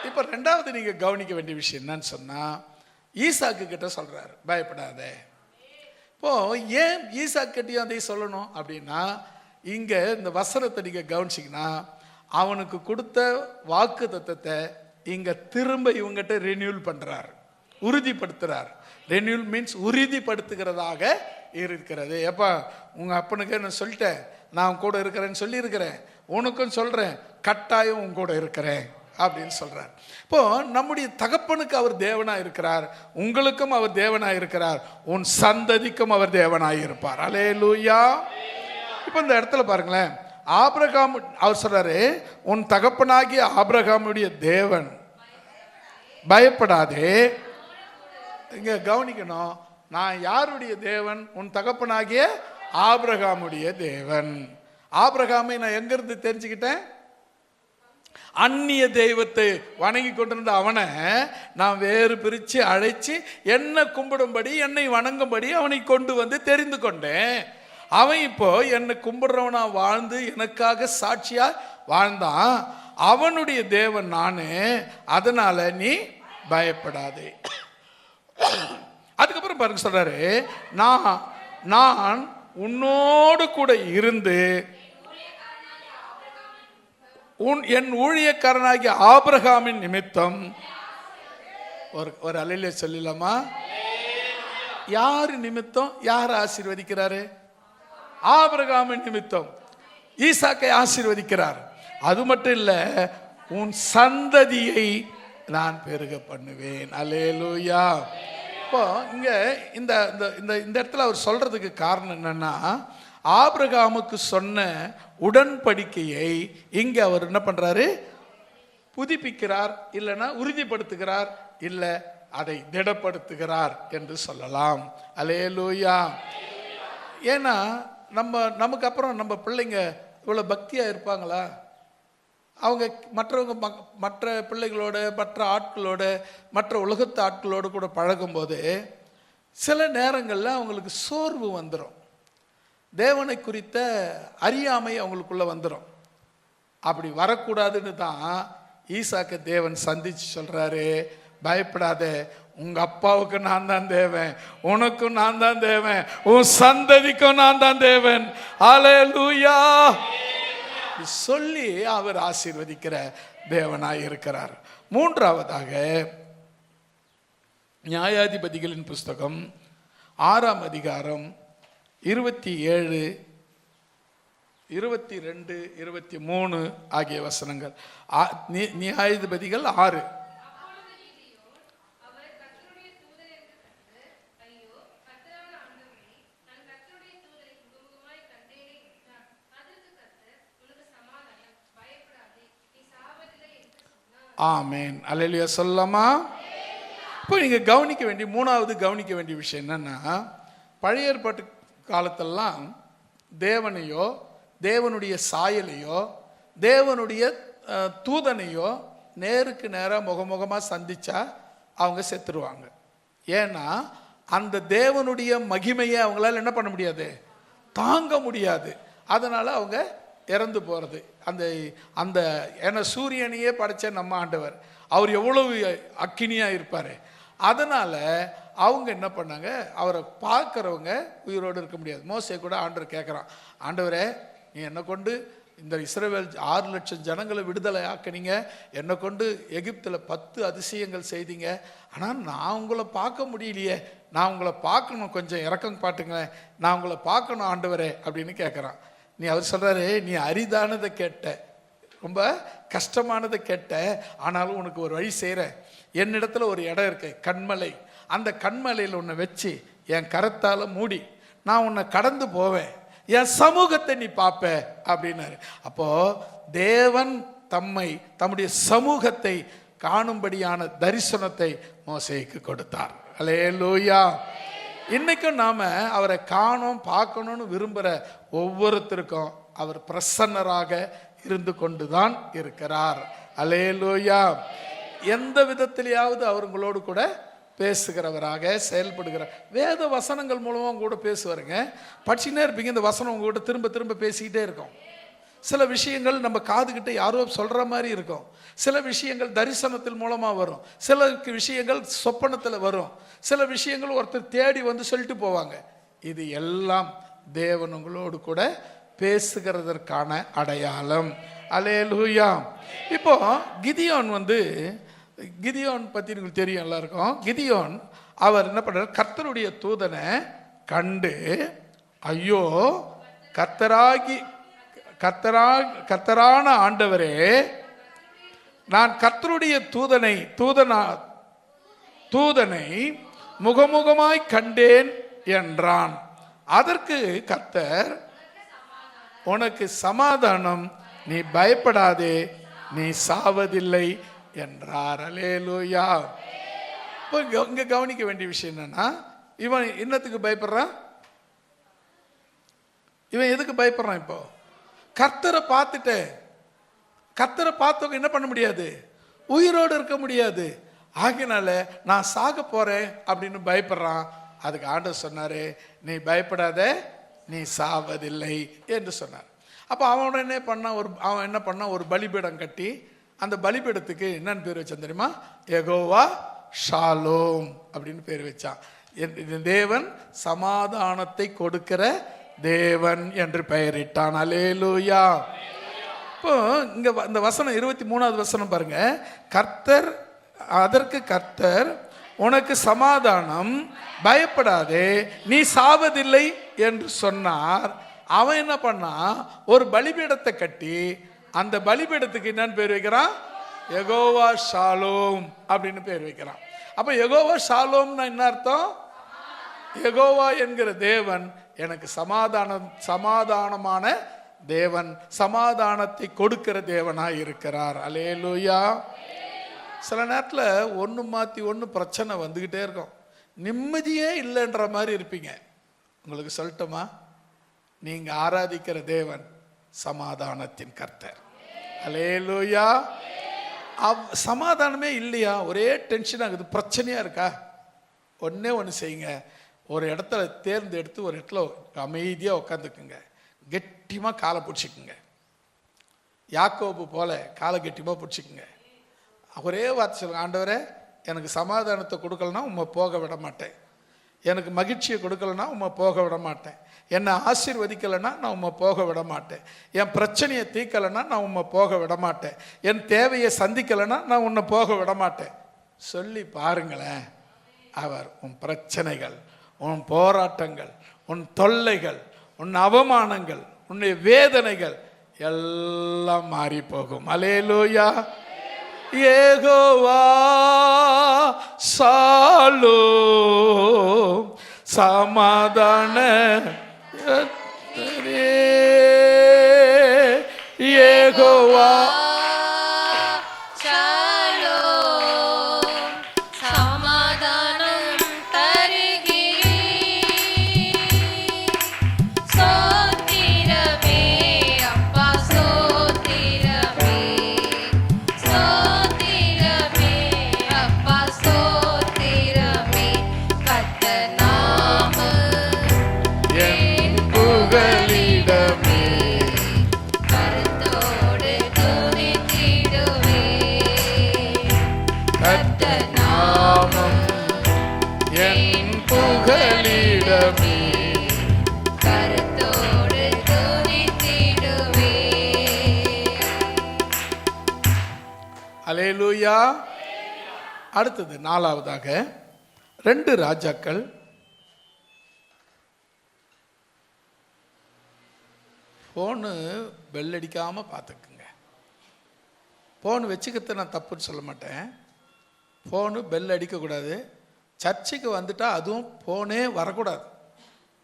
இப்ப ரெண்டாவது நீங்க கவனிக்க வேண்டிய விஷயம் என்னன்னு சொன்னா, ஈசாக்கு கிட்ட சொல்றாரு, பயப்படாத. இப்போ ஏன் ஈசாக்கு கிட்டையும் அதை சொல்லணும் அப்படின்னா, இங்க இந்த வசனத்தை நீங்க கவனிச்சிங்கன்னா, அவனுக்கு கொடுத்த வாக்கு தத்தத்தை இங்க திரும்ப இவங்கிட்ட ரெனியூல் பண்றார், உறுதிப்படுத்துறார். ரெனியூல் மீன்ஸ் உறுதிப்படுத்துகிறதாக இருக்கிறது. எப்ப உங்க அப்பனுக்கு நான் சொல்லிட்டேன், நான் கூட இருக்கிறேன்னு சொல்லி இருக்கிறேன், உனக்கும் சொல்றேன், கட்டாயம் உன் கூட இருக்கிறேன் அப்படின்னு சொல்றார். இப்போ நம்முடைய தகப்பனுக்கு அவர் தேவனா இருக்கிறார், உங்களுக்கும் அவர் தேவனா இருக்கிறார், உன் சந்ததிக்கும் அவர் தேவனாய் இருப்பார். அல்லேலூயா. இப்போ இந்த இடத்துல பாருங்களேன், ஆபிரகாம் அவர் சொல்றாரு, உன் தகப்பனாகிய ஆபிரகாமுடைய தேவன், பயப்படாதே. இங்க கவனிக்கணும், நான் யாருடைய தேவன்? உன் தகப்பனாகிய ஆபிரகாமுடைய தேவன். ஆபிரகாமை நான் எங்க இருந்து தெரிஞ்சுக்கிட்டேன்? அந்நிய தெய்வத்தை வணங்கி கொண்டிருந்த அவனை நான் வேறு பிரிச்சு அழைச்சி என்னை கும்பிடும்படி, என்னை வணங்கும்படி அவனை கொண்டு வந்து தெரிந்து கொண்டேன். அவன் இப்போ என்னை கும்பிடுறவனா வாழ்ந்து எனக்காக சாட்சியா வாழ்ந்தான். அவனுடைய தேவன் நானு, அதனால நீ பயப்படாதே. அதுக்கப்புறம் பாருங்க சொல்றாரு, நான் உன்னோடு கூட இருந்து என் ஊழியக்காரனாகிய ஆபிரகாமின் நிமித்தம், ஒரு அல்லேலூயா சொல்லலாமா? யாரு நிமித்தம்? யார் ஆசீர்வதிக்கிறாரு? ஆபிரகாமின் நிமித்தம் ஈசாக்கை ஆசீர்வதிக்கிறார். அது மட்டும் இல்ல, உன் சந்ததியை நான் பெருக பண்ணுவேன். அல்லேலூயா. இப்போ இங்க இந்த இந்த இடத்துல அவர் சொல்றதுக்கு காரணம் என்னன்னா, ஆபிரகாமுக்கு சொன்ன உடன்படிக்கையை இங்க அவர் என்ன பண்றாரு? புதுப்பிக்கிறார், இல்லைன்னா உறுதிப்படுத்துகிறார், இல்ல அதை திடப்படுத்துகிறார் என்று சொல்லலாம். அல்லேலூயா. ஏன்னா நமக்கு அப்புறம் நம்ம பிள்ளைங்க இவ்வளவு பக்தியா இருப்பாங்களா? அவங்க மற்ற பிள்ளைகளோட, மற்ற ஆட்களோட, மற்ற உலகத்து ஆட்களோடு கூட பழகும்போது சில நேரங்களில் அவங்களுக்கு சோர்வு வந்துடும், தேவனை குறித்த அறியாமை அவங்களுக்குள்ள வந்துடும். அப்படி வரக்கூடாதுன்னு தான் ஈசாக்கு தேவன் சந்திச்சு சொல்றாரு, பயப்படாத, உங்க அப்பாவுக்கு நான் தான் தேவன், உனக்கும் நான் தான் தேவன், உன் சந்ததிக்கும் நான் தான் தேவன். அல்லேலூயா சொல்லி அவர் ஆசீர்வதிக்கிற தேவனாய் இருக்கிறார். மூன்றாவதாக, நியாயாதிபதிகளின் புஸ்தகம் 6ஆம் அதிகாரம் 27, 22, 23 ஆகிய வசனங்கள். நியாயாதிபதிகள் 6. ஆமென். அல்லேலூயா சொல்லலாமா? இப்போ நீங்க கவனிக்க வேண்டிய கவனிக்க வேண்டிய விஷயம் என்னன்னா, பழைய ஏற்பாட்டு காலத்தெல்லாம் தேவனையோ, தேவனுடைய சாயலையோ, தேவனுடைய தூதனையோ நேருக்கு நேராக முகமுகமா சந்திச்சா அவங்க செத்துருவாங்க. ஏன்னா அந்த தேவனுடைய மகிமையை அவங்களால என்ன பண்ண முடியாது, தாங்க முடியாது. அதனால அவங்க இறந்து போறது. அந்த ஏன்னா சூரியனையே படைச்ச நம்ம ஆண்டவர், அவர் எவ்வளவு அக்கினியா இருப்பாரு. அதனால அவங்க என்ன பண்ணாங்க, அவரை பார்க்கறவங்க உயிரோடு இருக்க முடியாது. மோசே கூட ஆண்டவர் கேட்குறான், ஆண்டவரே நீ என்னை கொண்டு இந்த இஸ்ரவேல் 6 லட்சம் ஜனங்களை விடுதலை ஆக்கினீங்க, என்னை கொண்டு எகிப்தில் 10 அதிசயங்கள் செய்தீங்க, ஆனால் நான் உங்களை பார்க்க முடியலையே, நான் உங்களை பார்க்கணும், கொஞ்சம் இறக்கம் பாட்டுங்களேன், நான் உங்களை பார்க்கணும் ஆண்டவரே அப்படின்னு கேட்குறான். அவர் சொல்றாரு, நீ அரிதானதை கேட்ட, ரொம்ப கஷ்டமானதை கேட்ட, ஆனாலும் உனக்கு ஒரு வழி செய்கிறேன். என்னிடத்துல ஒரு இடம் இருக்கு, கண்மலை. அந்த கண்மலையில் உன்னை வச்சு என் கரத்தால் மூடி நான் உன்னை கடந்து போவேன். என் சமூகத்தை நீ பார்ப்ப அப்படின்னாரு. அப்போ தேவன் தம்முடைய சமூகத்தை காணும்படியான தரிசனத்தை மோசேக்கு கொடுத்தார். அல்லேலூயா. இன்னைக்கும் நாம அவரை காணோம் பார்க்கணும்னு விரும்புகிற ஒவ்வொருத்தருக்கும் அவர் பிரசன்னராக இருந்து கொண்டுதான் இருக்கிறார். அல்லேலூயா. எந்த விதத்திலேயாவது அவங்களோடு கூட பேசுகிறவராக செயல்படுகிற வேத வசனங்கள் மூலமாக கூட பேசுவாருங்க. படிச்சுக்கிட்டே இருப்பீங்க, இந்த வசனம் உங்ககிட்ட திரும்ப திரும்ப பேசிக்கிட்டே இருக்கும். சில விஷயங்கள் நம்ம காதுகிட்ட யாரோ சொல்கிற மாதிரி இருக்கும், சில விஷயங்கள் தரிசனத்தின் மூலமாக வரும், சில விஷயங்கள் சொப்பனத்தில் வரும், சில விஷயங்கள் ஒருத்தர் தேடி வந்து சொல்லிட்டு போவாங்க. இது எல்லாம் தேவன் உங்களோடு கூட பேசுகிறதற்கான அடையாளம். அல்லேலூயா. இப்போ கிதியோன் பற்றி உங்களுக்கு தெரியும் எல்லாருக்கும். கிதியோன் அவர் என்ன பண்ணுறார், கர்த்தருடைய தூதனை கண்டு, ஐயோ கர்த்தரான ஆண்டவரே, நான் கர்த்தருடைய தூதனை முகமுகமாய் கண்டேன் என்றான். அதற்கு கர்த்தர், உனக்கு சமாதானம், நீ பயப்படாதே, நீ சாவதில்லை என்றார். அல்லேலூயா. இப்போ இங்க கவனிக்க வேண்டிய விஷயம் என்னன்னா, இவன் என்னத்துக்கு பயப்படுறான்? இவன் எதுக்கு பயப்படுறான்? இப்போ கர்த்தரை பார்த்தவங்க என்ன பண்ண முடியாது, உயிரோடு இருக்க முடியாது. ஆகினால நான் சாக போறேன் அப்படின்னு பயப்படுறான். அதுக்கு ஆண்டவர் சொன்னாரு, நீ பயப்படாத, நீ சாவதில்லை என்று சொன்னார். அப்போ அவன் என்ன பண்ணான், ஒரு பலிபீடம் கட்டி அந்த பலிபீடத்துக்கு என்னன்னு பேர் வச்சான் தெரியுமா? யெகோவா ஷாலோம் அப்படின்னு பேர் வச்சான். தேவன் சமாதானத்தை கொடுக்கிற தேவன் என்று பெயரிட்டான். அல்லேலூயா. இப்போ இங்க இந்த வசனம் 23வது வசனம் பாருங்க. அதற்கு கர்த்தர், உனக்கு சமாதானம், பயப்படாதே, நீ சாவதில்லை என்று சொன்னார். அவன் என்ன பண்ணா, ஒரு பலிபீடத்தை கட்டி அந்த பலிபீடத்துக்கு என்னன்னு பேர் வைக்கிறான்? யெகோவா ஷாலோம் அப்படின்னு பேர் வைக்கிறான். அப்ப யெகோவா ஷாலோம்னா என்ன அர்த்தம்? யெகோவா என்கிற தேவன் எனக்கு சமாதானமான தேவன், சமாதானத்தை கொடுக்கிற தேவனாய் இருக்கிறார். அல்லேலூயா. சில நேரத்தில் ஒன்று மாற்றி ஒன்று பிரச்சனை வந்துக்கிட்டே இருக்கும், நிம்மதியே இல்லைன்ற மாதிரி இருப்பீங்க. உங்களுக்கு சொல்லட்டுமா, நீங்கள் ஆராதிக்கிற தேவன் சமாதானத்தின் கர்த்தர். அல்லேலூயா. சமாதானமே இல்லையா, ஒரே டென்ஷன் ஆகுது, பிரச்சனையாக இருக்கா? ஒன்றே ஒன்று செய்யுங்க, ஒரு இடத்துல தேர்ந்தெடுத்து ஒரு இடத்துல அமைதியாக உட்காந்துக்குங்க, கெட்டியமாக காலை பிடிச்சிக்குங்க. யாக்கோபு போல காலை கெட்டியமாக பிடிச்சிக்குங்க. ஒரே வார்த்தை சொல்லுங்க, ஆண்டவரே எனக்கு சமாதானத்தை கொடுக்கலன்னா உம்மை போக விட மாட்டேன், எனக்கு மகிழ்ச்சியை கொடுக்கலன்னா உம்மை போக விட மாட்டேன், என்னை ஆசீர்வதிக்கலைன்னா நான் உம்மை போக விட மாட்டேன், என் பிரச்சனையை தீர்க்கலைன்னா நான் உம்மை போக விட மாட்டேன், என் தேவையை சந்திக்கலைன்னா நான் உன்னை போக விட மாட்டேன் சொல்லி பாருங்களேன். அவர் உன் பிரச்சனைகள், உன் போராட்டங்கள், உன் தொல்லைகள், உன் அவமானங்கள், உன்னுடைய வேதனைகள் எல்லாம் மாறி போகும். அல்லேலூயா. யெகோவா ஷாலோம், சமாதான யெகோவா அல்லேலூயா. அடுத்தது 4வதாக 2 ராஜாக்கள் 4 பெல் அடிக்காமல் பார்த்துக்குங்க. ஃபோன் வச்சுக்கிறது நான் தப்புன்னு சொல்ல மாட்டேன், ஃபோனு பெல் அடிக்கக்கூடாது. சர்ச்சுக்கு வந்துட்டால் அதுவும் ஃபோனே வரக்கூடாது,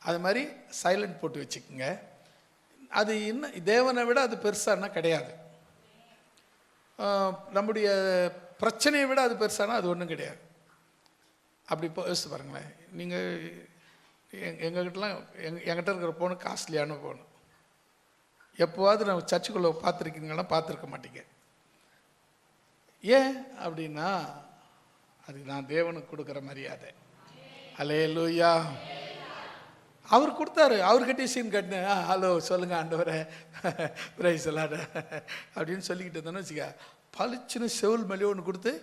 அது மாதிரி சைலண்ட் போட்டு வச்சுக்கோங்க. அது இன்னும் தேவனை விட அது பெருசானா கிடையாது. நம்முடைய பிரச்சனையை விட அது பெருசானா அது ஒன்றும் கிடையாது. அப்படி யோசிச்சு பாருங்களேன். நீங்கள் எங்ககிட்டலாம் என்கிட்ட இருக்கிற ஃபோனு காஸ்ட்லியான ஃபோனு. எப்போவாவது நம்ம சர்ச்சுக்குள்ளே பார்த்துருக்கீங்களா? பார்த்துருக்க மாட்டீங்க. ஏன் அப்படின்னா அது நான் தேவனுக்கு கொடுக்குற மரியாதை. அல்லேலூயா. அவர் கொடுத்தாரு, அவர்கிட்ட சீன் கட்டினேன். ஹலோ சொல்லுங்க ஆண்டவரே, பிரைஸ் எல்லாம் அப்படின்னு சொல்லிக்கிட்டு இருந்தோன்னு வச்சுக்க, பளிச்சுன்னு செவுல் மேலேயே ஒன்று கொடுத்து,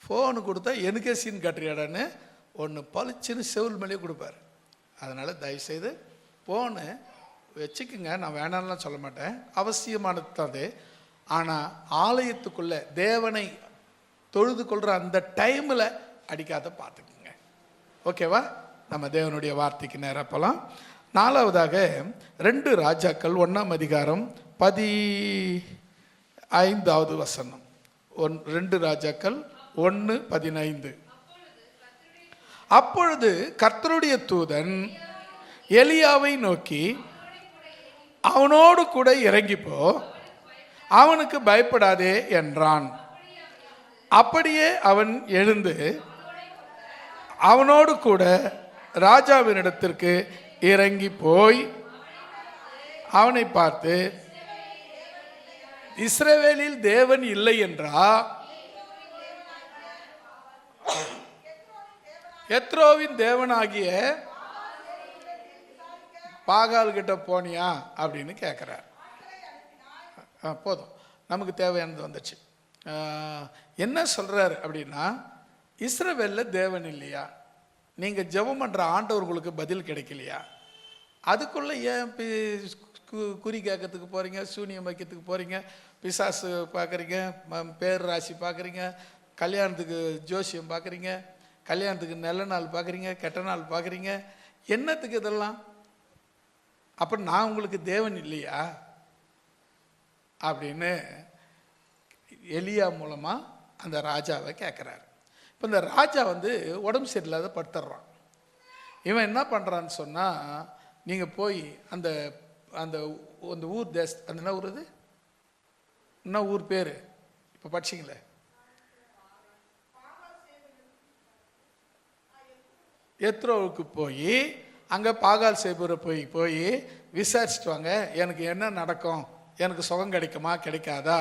ஃபோனு கொடுத்தா எனக்கே சீன் காட்டுறியாடான்னு ஒன்று பளிச்சுன்னு செவுல் மேலேயே கொடுப்பார். அதனால் தயவுசெய்து ஃபோனு வச்சுக்குங்க, நான் வேணான்லாம் சொல்ல மாட்டேன், அவசியமானது தான் அது. ஆனால் ஆலயத்துக்குள்ளே தேவனை தொழுது கொள்கிற அந்த டைமில் அடிக்காத பார்த்துக்குங்க. ஓகேவா? நம்ம தேவனுடைய வார்த்தைக்கு நேராக போகலாம். 4வதாக 2 ராஜாக்கள் 1ஆம் அதிகாரம் 15வது வசனம். 2 ராஜாக்கள் 1:15. அப்பொழுது கர்த்தருடைய தூதன் எலியாவை நோக்கி, அவனோடு கூட இறங்கிப்போ, அவனுக்கு பயப்படாதே என்றான். அப்படியே அவன் எழுந்து அவனோடு கூட ராஜாவினிடத்திற்கு இறங்கி போய் அவனை பார்த்து, இஸ்ரவேலில் தேவன் இல்லை என்றா, எத்ரோவின் தேவனாகிய பாகால் கிட்ட போனியா அப்படின்னு கேட்குறார். போதும், நமக்கு தேவையானது வந்துச்சு. என்ன சொல்றாரு அப்படின்னா, இஸ்ரவேலில் தேவன் இல்லையா? நீங்கள் ஜெபம் பண்ணுற ஆண்டவர்களுக்கு பதில் கிடைக்கலையா? அதுக்குள்ளே ஏன் குறி கேட்கறதுக்கு போகிறீங்க, சூனியம் வைக்கிறதுக்கு போகிறீங்க, பிசாசு பார்க்குறீங்க, பேர் ராசி பார்க்குறீங்க, கல்யாணத்துக்கு ஜோசியம் பார்க்குறீங்க, கல்யாணத்துக்கு நல்ல நாள் பார்க்குறீங்க, கெட்ட நாள் பார்க்குறீங்க, என்னத்துக்கு இதெல்லாம்? அப்போ நான் உங்களுக்கு தேவன் இல்லையா அப்படின்னு எலியா மூலமாக அந்த ராஜாவை கேட்குறாரு. இப்போ இந்த ராஜா உடம்பு சரியில்லாத படுத்துடுறான். இவன் என்ன பண்ணுறான்னு சொன்னால், நீங்கள் போய் அந்த அந்த அந்த ஊர் அந்த என்ன ஊர், அது என்ன ஊர் பேர் இப்போ படிச்சிங்களே, எத்ரோவுக்கு போய் அங்கே பாகால் சேபூரை போய் விசாரிச்சுட்டு வாங்க, எனக்கு என்ன நடக்கும், எனக்கு சுகம் கிடைக்குமா கிடைக்காதா,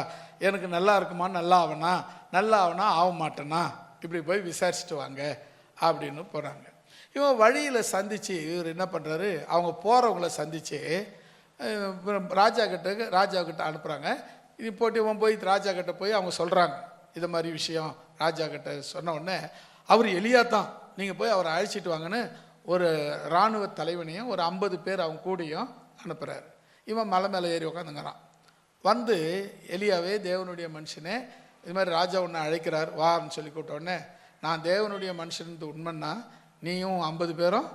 எனக்கு நல்லா இருக்குமா நல்லா ஆவனா ஆக மாட்டேனா, இப்படி போய் விசாரிச்சுட்டு வாங்க அப்படின்னு போகிறாங்க. இவன் வழியில் சந்தித்து இவர் என்ன பண்ணுறாரு, அவங்க போகிறவங்கள சந்தித்து ராஜா கிட்ட அனுப்புகிறாங்க. இது போட்டு இவன் போய் ராஜா கிட்ட போய் அவங்க சொல்கிறாங்க இது மாதிரி விஷயம். ராஜா கிட்ட சொன்ன உடனே அவர் எலியா தான், நீங்கள் போய் அவரை அழைச்சிட்டு வாங்கன்னு ஒரு இராணுவ தலைவனையும் ஒரு 50 பேர் அவங்க கூடயும் அனுப்புகிறாரு. இவன் மலை மேலே ஏறி உட்காந்துங்கிறான். எலியாவே தேவனுடைய மனுஷனே, இது மாதிரி ராஜா உன்னை அழைக்கிறார் வான்னு சொல்லி கூப்பிட்ட உடனே, நான் தேவனுடைய மனுஷன் உண்மைன்னா நீயும் 50 பேரும்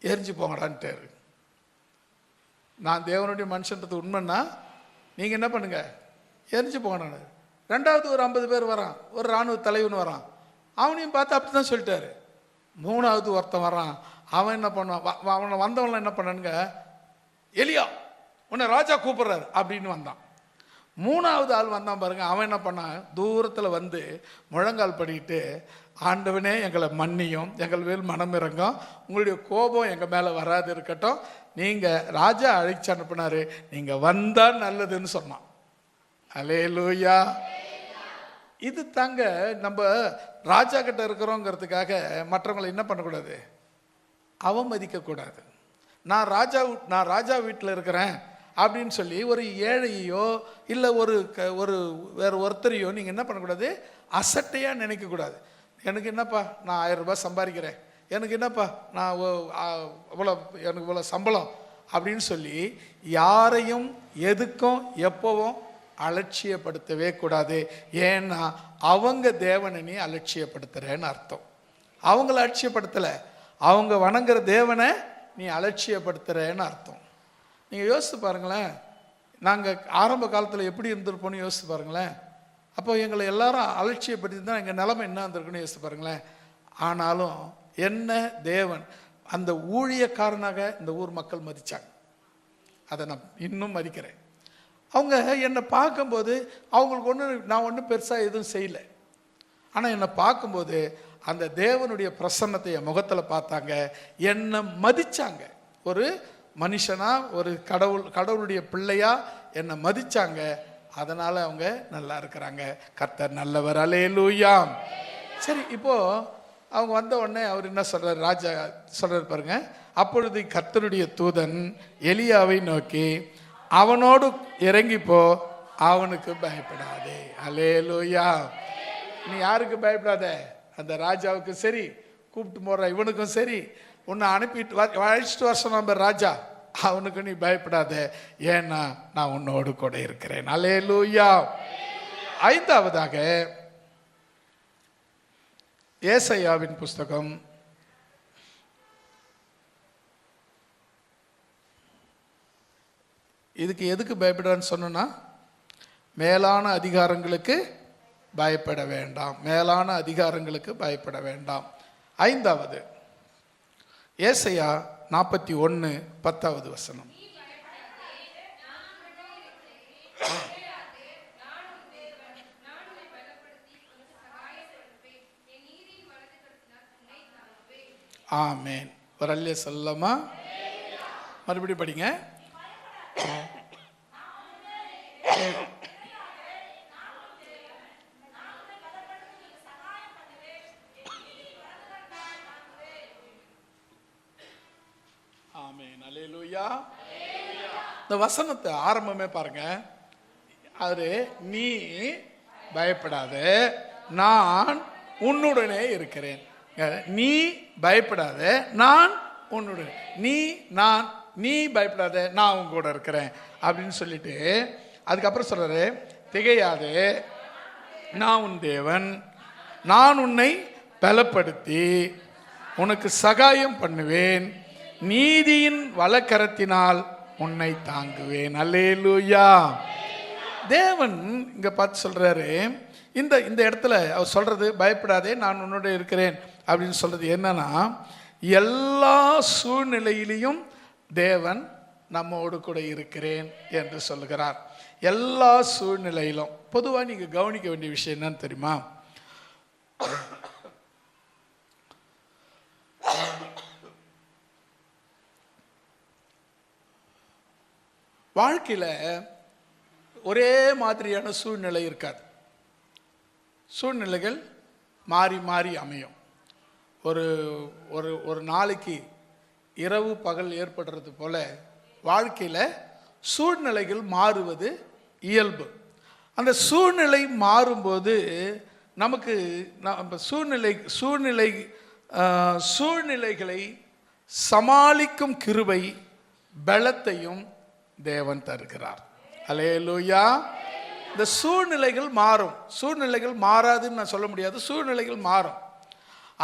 எரிஞ்சு போங்கடான்ட்டாரு. நான் தேவனுடைய மனுஷன்றது உண்மைன்னா நீங்கள் என்ன பண்ணுங்க, எரிஞ்சு போங்கடான்னு. 2வது ஒரு 50 பேர் வரான், ஒரு இராணுவ தலைவன் வரான், அவனையும் பார்த்து அப்படி தான் சொல்லிட்டாரு. 3வது ஒருத்தன் வரான், அவன் என்ன பண்ணுவான், அவனை வந்தவன்லாம் என்ன பண்ணானுங்க, எலியா உன்னை ராஜா கூப்பிட்றாரு அப்படின்னு வந்தான். 3வது ஆள் வந்தான் பாருங்க, அவன் என்ன பண்ணான், தூரத்தில் வந்து முழங்கால் படிக்கிட்டு, ஆண்டவனே எங்களை மன்னியும், எங்கள் மேல் மனம் இறங்கும், உங்களுடைய கோபம் எங்கள் மேலே வராது இருக்கட்டும், நீங்கள் ராஜா அழைச்சி அனுப்பினாரு, நீங்கள் வந்தால் நல்லதுன்னு சொன்னான். அல்லேலூயா. இது தாங்க நம்ம ராஜா கிட்ட இருக்கிறோங்கிறதுக்காக மற்றவங்களை என்ன பண்ணக்கூடாது, அவமதிக்கக்கூடாது. நான் ராஜா வீட்டில் இருக்கிறேன் அப்படின்னு சொல்லி ஒரு ஏழையோ இல்லை ஒரு வேறு ஒருத்தரையோ நீங்கள் என்ன பண்ணக்கூடாது, அசட்டையாக நினைக்கக்கூடாது. எனக்கு என்னப்பா நான் 1000 ரூபாய் சம்பாதிக்கிறேன், எனக்கு என்னப்பா நான் எனக்கு இவ்வளோ சம்பளம் அப்படின்னு சொல்லி யாரையும் எதுக்கும் எப்போவும் அலட்சியப்படுத்தவே கூடாது. ஏன்னா அவங்க தேவனை நீ அலட்சியப்படுத்துறேன்னு அர்த்தம். அவங்கள அலட்சியப்படுத்தலை, அவங்க வணங்குற தேவனை நீ அலட்சியப்படுத்துறேன்னு அர்த்தம். நீங்கள் யோசித்து பாருங்களேன், நாங்கள் ஆரம்ப காலத்தில் எப்படி இருந்திருப்போன்னு யோசித்து பாருங்களேன். அப்போ எங்களை எல்லாரும் அலட்சியப்படுத்தி தான் எங்கள் நிலைமை என்ன இருந்திருக்குன்னு யோசித்து பாருங்களேன். ஆனாலும் என்ன தேவன் அந்த ஊழியக்காரனாக இந்த ஊர் மக்கள் மதித்தாங்க. அதை நான் இன்னும் மதிக்கிறேன். அவங்க என்னை பார்க்கும்போது அவங்களுக்கு நான் ஒன்றும் பெருசாக எதுவும் செய்யலை. ஆனால் என்னை பார்க்கும்போது அந்த தேவனுடைய பிரசன்னத்தை என் முகத்தில் பார்த்தாங்க, என்னை மதித்தாங்க. ஒரு மனுஷனாக, ஒரு கடவுளுடைய பிள்ளையாக என்னை மதித்தாங்க. அதனால் அவங்க நல்லா இருக்கிறாங்க. கர்த்தர் நல்லவர். அல்லேலூயா. சரி, இப்போது அவங்க வந்த உடனே அவர் என்ன சொல்கிறார்? ராஜா சொல்கிறார் பாருங்க. அப்பொழுது கர்த்தருடைய தூதன் எலியாவை நோக்கி, அவனோடு இறங்கிப்போ, அவனுக்கு பயப்படாதே. அல்லேலூயா. நீ யாருக்கு பயப்படாத? அந்த ராஜாவுக்கு சரி, கூப்பிட்டு போடுற இவனுக்கும் சரி, உன்னை அனுப்பிட்டு அழைச்சிட்டு வர சொன்ன ராஜா, அவனுக்கு நீ பயப்படாத, ஏன்னா நான் உன்னோடு கூட இருக்கிறேன். அல்லேலூயா. ஐந்தாவதாக ஏசாயாவின் புஸ்தகம் இதுக்கு எதுக்கு பயப்படான்னு சொன்னா, மேலான அதிகாரங்களுக்கு பயப்பட வேண்டாம். மேலான அதிகாரங்களுக்கு பயப்பட வேண்டாம். ஐந்தாவது ஏசாயா 41:10. ஆமேன். வரல்ல சொல்லமா? மறுபடியும் படிங்க. ஆமேன். அல்லேலூயா. இந்த வசனத்தை ஆரம்பமே பாருங்க. அது நீ பயப்படாத, நான் உன்னுடனே இருக்கிறேன். நீ பயப்படாத, நான் உன்னுடன். நீ பயப்படாத, நான் உன் கூட இருக்கிறேன் அப்படின்னு சொல்லிட்டு அதுக்கப்புறம் சொல்றாரு, திகையாதே, நான் உன் தேவன், நான் உன்னை பலப்படுத்தி உனக்கு சகாயம் பண்ணுவேன், நீதியின் வலக்கரத்தினால் உன்னை தாங்குவேன். அல்லேலூயா. தேவன் இங்க பார்த்து சொல்றாரு, இந்த இடத்துல அவர் சொல்றது பயப்படாதே, நான் உன்னோட இருக்கிறேன் அப்படின்னு சொல்றது என்னன்னா, எல்லா சூழ்நிலையிலையும் தேவன் நம்மோடு கூட இருக்கிறேன் என்று சொல்லுகிறார். எல்லா சூழ்நிலையிலும். பொதுவாக நீங்க கவனிக்க வேண்டிய விஷயம் என்னன்னு தெரியுமா? வாழ்க்கையில் ஒரே மாதிரியான சூழ்நிலை இருக்காது. சூழ்நிலைகள் மாறி மாறி அமையும். ஒரு நாளைக்கு இரவு பகல் ஏற்படுறது போல வாழ்க்கையில் சூழ்நிலைகள் மாறுவது இயல்பு. அந்த சூழ்நிலை மாறும்போது நமக்கு சூழ்நிலைகளை சமாளிக்கும் கிருபை பலத்தையும் தேவன் தருகிறார். அல்லேலூயா. இந்த சூழ்நிலைகள் மாறும். சூழ்நிலைகள் மாறாதுன்னு நான் சொல்ல முடியாது. சூழ்நிலைகள் மாறும்.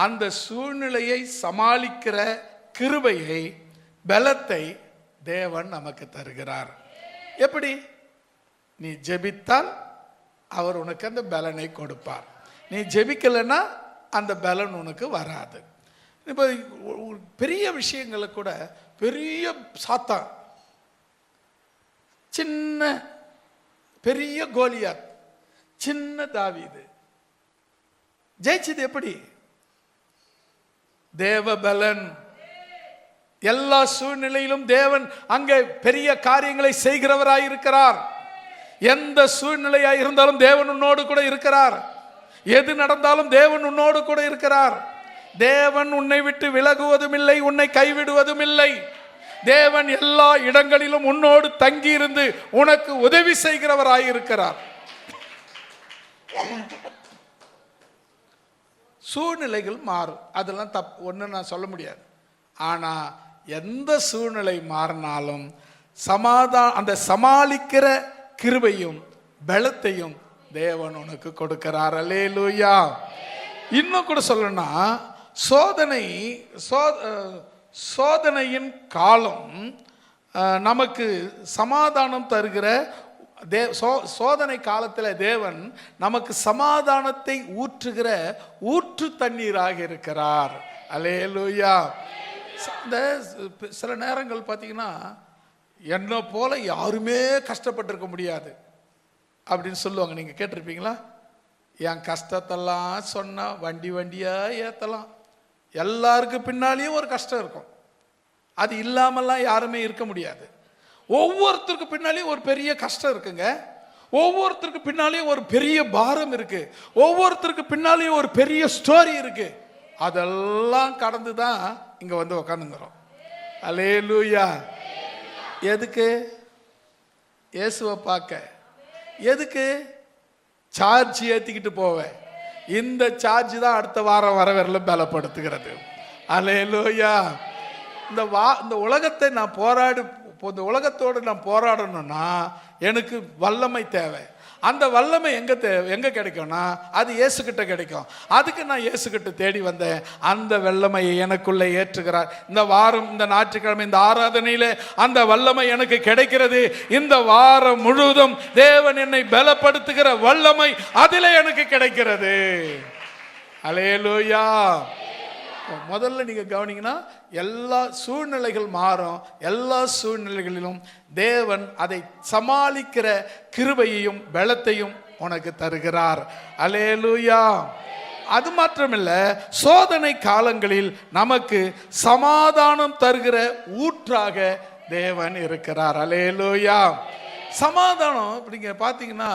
அந்த சூழ்நிலையை சமாளிக்கிற கிருபையை, பலத்தை தேவன் நமக்கு தருகிறார். எப்படி? நீ ஜெபித்தால் அவர் உனக்கு அந்த பலனை கொடுப்பார். நீ ஜெபிக்கலைன்னா அந்த பலன் உனக்கு வராது. இப்போ பெரிய விஷயங்களை கூட, பெரிய சாத்தான், சின்ன பெரிய கோலியாத், சின்ன தாவீது ஜெயிச்சது எப்படி? தேவபலன். எல்லா சூழ்நிலையிலும் தேவன் அங்கே பெரிய காரியங்களை செய்கிறவராய் இருக்கிறார். எந்த சூழ்நிலையாய் இருந்தாலும் தேவன் உன்னோடு கூட இருக்கிறார். எது நடந்தாலும் தேவன் உன்னோடு கூட இருக்கிறார். தேவன் உன்னை விட்டு விலகுவதும் இல்லை, உன்னை கைவிடுவதும் இல்லை. தேவன் எல்லா இடங்களிலும் உன்னோடு தங்கி இருந்து உனக்கு உதவி செய்கிறவராய் இருக்கிறார். சூழ்நிலைகள் மாறும், அதெல்லாம் ஒன்று நான் சொல்ல முடியாது. ஆனா எந்த சூழ்நிலை மாறினாலும் அந்த சமாளிக்கிற கிருபையும் பலத்தையும் தேவன் உனக்கு கொடுக்கிறார். அல்லேலூயா. இன்னும் கூட சொல்லணும்னா, சோதனையின் காலம் நமக்கு சமாதானம் தருகிற சோதனை காலத்தில் தேவன் நமக்கு சமாதானத்தை ஊற்றுகிற ஊற்று தண்ணீராக இருக்கிறார். அல்லேலூயா. இந்த சில நேரங்கள் பார்த்தீங்கன்னா, என்ன போல யாருமே கஷ்டப்பட்டிருக்க முடியாது அப்படின்னு சொல்லுவாங்க. நீங்கள் கேட்டிருப்பீங்களா? என் கஷ்டத்தெல்லாம் சொன்னால் வண்டியாக ஏற்றலாம். எல்லாருக்கும் பின்னாலேயும் ஒரு கஷ்டம் இருக்கும். அது இல்லாமல்லாம் யாருமே இருக்க முடியாது. ஒவ்வொருத்தருக்கு பின்னாலேயும் ஒரு பெரிய கஷ்டம் இருக்குங்க. ஒவ்வொருத்தருக்கு பின்னாலேயும் ஒரு பெரிய பாரம் இருக்கு. ஒவ்வொருத்தருக்கு பின்னாலேயும் ஒரு பெரிய ஸ்டோரி இருக்கு. அதெல்லாம் கடந்து தான் இங்கே வந்து உக்காந்துங்கிறோம். அல்லேலூயா. எதுக்கு? இயேசுவை பார்க்க. எதுக்கு? சார்ஜ் ஏற்றிக்கிட்டு போவேன். இந்த சார்ஜ் தான் அடுத்த வாரம் வரவரில் பலப்படுத்துகிறது. அல்லேலூயா. இந்த உலகத்தை நான் இந்த உலகத்தோடு நான் போராடணும்னா எனக்கு வல்லமை தேவை. அந்த வல்லமை எங்க கிடைக்கும்னா அது இயேசுகிட்ட கிடைக்கும். அதுக்கு நான் இயேசுகிட்ட தேடி வந்தேன். அந்த வல்லமையை எனக்குள்ளே ஏற்றுகிறார். இந்த வாரம், இந்த ஞாயிற்றுக்கிழமை, இந்த ஆராதனையில அந்த வல்லமை எனக்கு கிடைக்கிறது. இந்த வாரம் முழுவதும் தேவன் என்னை பலப்படுத்துகிற வல்லமை அதிலே எனக்கு கிடைக்கிறது. அல்லேலூயா. முதல்ல நீங்க கவனிங்கன்னா எல்லா சூழ்நிலைகள் மாறும். எல்லா சூழ்நிலைகளிலும் தேவன் அதை சமாளிக்கிற கிருபையையும் பலத்தையும் உனக்கு தருகிறார். அல்லேலூயா. அது மாத்திரமில்ல, சோதனை காலங்களில் நமக்கு சமாதானம் தருகிற ஊற்றாக தேவன் இருக்கிறார். அல்லேலூயா. சமாதானம் இப்படிங்க பார்த்தீங்கன்னா,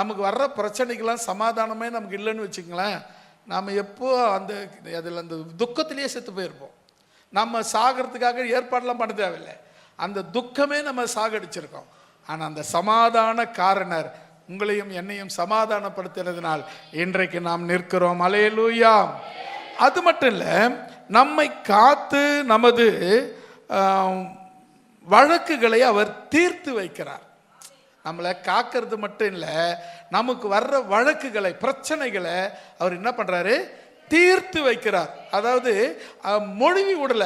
நமக்கு வர்ற பிரச்சனைக்கெல்லாம் சமாதானமே நமக்கு இல்லைன்னு வச்சுங்களேன், நாம் எப்போ அதில் அந்த துக்கத்திலேயே செத்து போயிருப்போம். நம்ம சாகிறதுக்காக ஏற்பாடெல்லாம் பண்ண தேவையில்லை. அந்த துக்கமே நம்ம சாகடிச்சிருக்கோம். ஆனால் அந்த சமாதான காரணர் உங்களையும் என்னையும் சமாதானப்படுத்துறதுனால் இன்றைக்கு நாம் நிற்கிறோம். அல்லேலூயா. அது மட்டும் இல்லை, நம்மை காத்து நமது வழக்குகளை அவர் தீர்த்து வைக்கிறார். நம்மளை காக்கிறது மட்டும் இல்லை, நமக்கு வர்ற வழக்குகளை, பிரச்சனைகளை அவர் என்ன பண்றாரு? தீர்த்து வைக்கிறார். அதாவது மொழிவி விடல,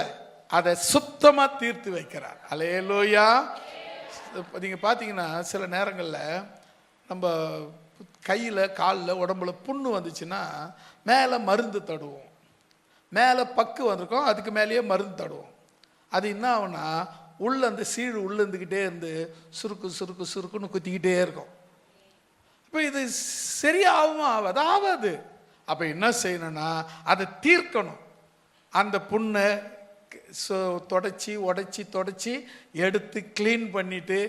அதை சுத்தமா தீர்த்து வைக்கிறார். அல்லேலூயா. நீங்க பாத்தீங்கன்னா சில நேரங்களில் நம்ம கையில், காலில், உடம்புல புண்ணு வந்துச்சுன்னா மேலே மருந்து தடுவோம். மேலே பக்கு வந்திருக்கோம், அதுக்கு மேலேயே மருந்து தடுவோம். அது என்ன ஆகுனா உள்ள அந்த சீழ் உள்ள இருந்துக்கிட்டே இருந்து சுருக்கு சுருக்கு சுருக்குன்னு குத்திக்கிட்டே இருக்கும். இப்போ இது சரியாகுமா? ஆகாது. அப்போ என்ன செய்யணும்னா அதை தீர்க்கணும். அந்த புண்ணை தொடச்சி எடுத்து கிளீன் பண்ணிட்டு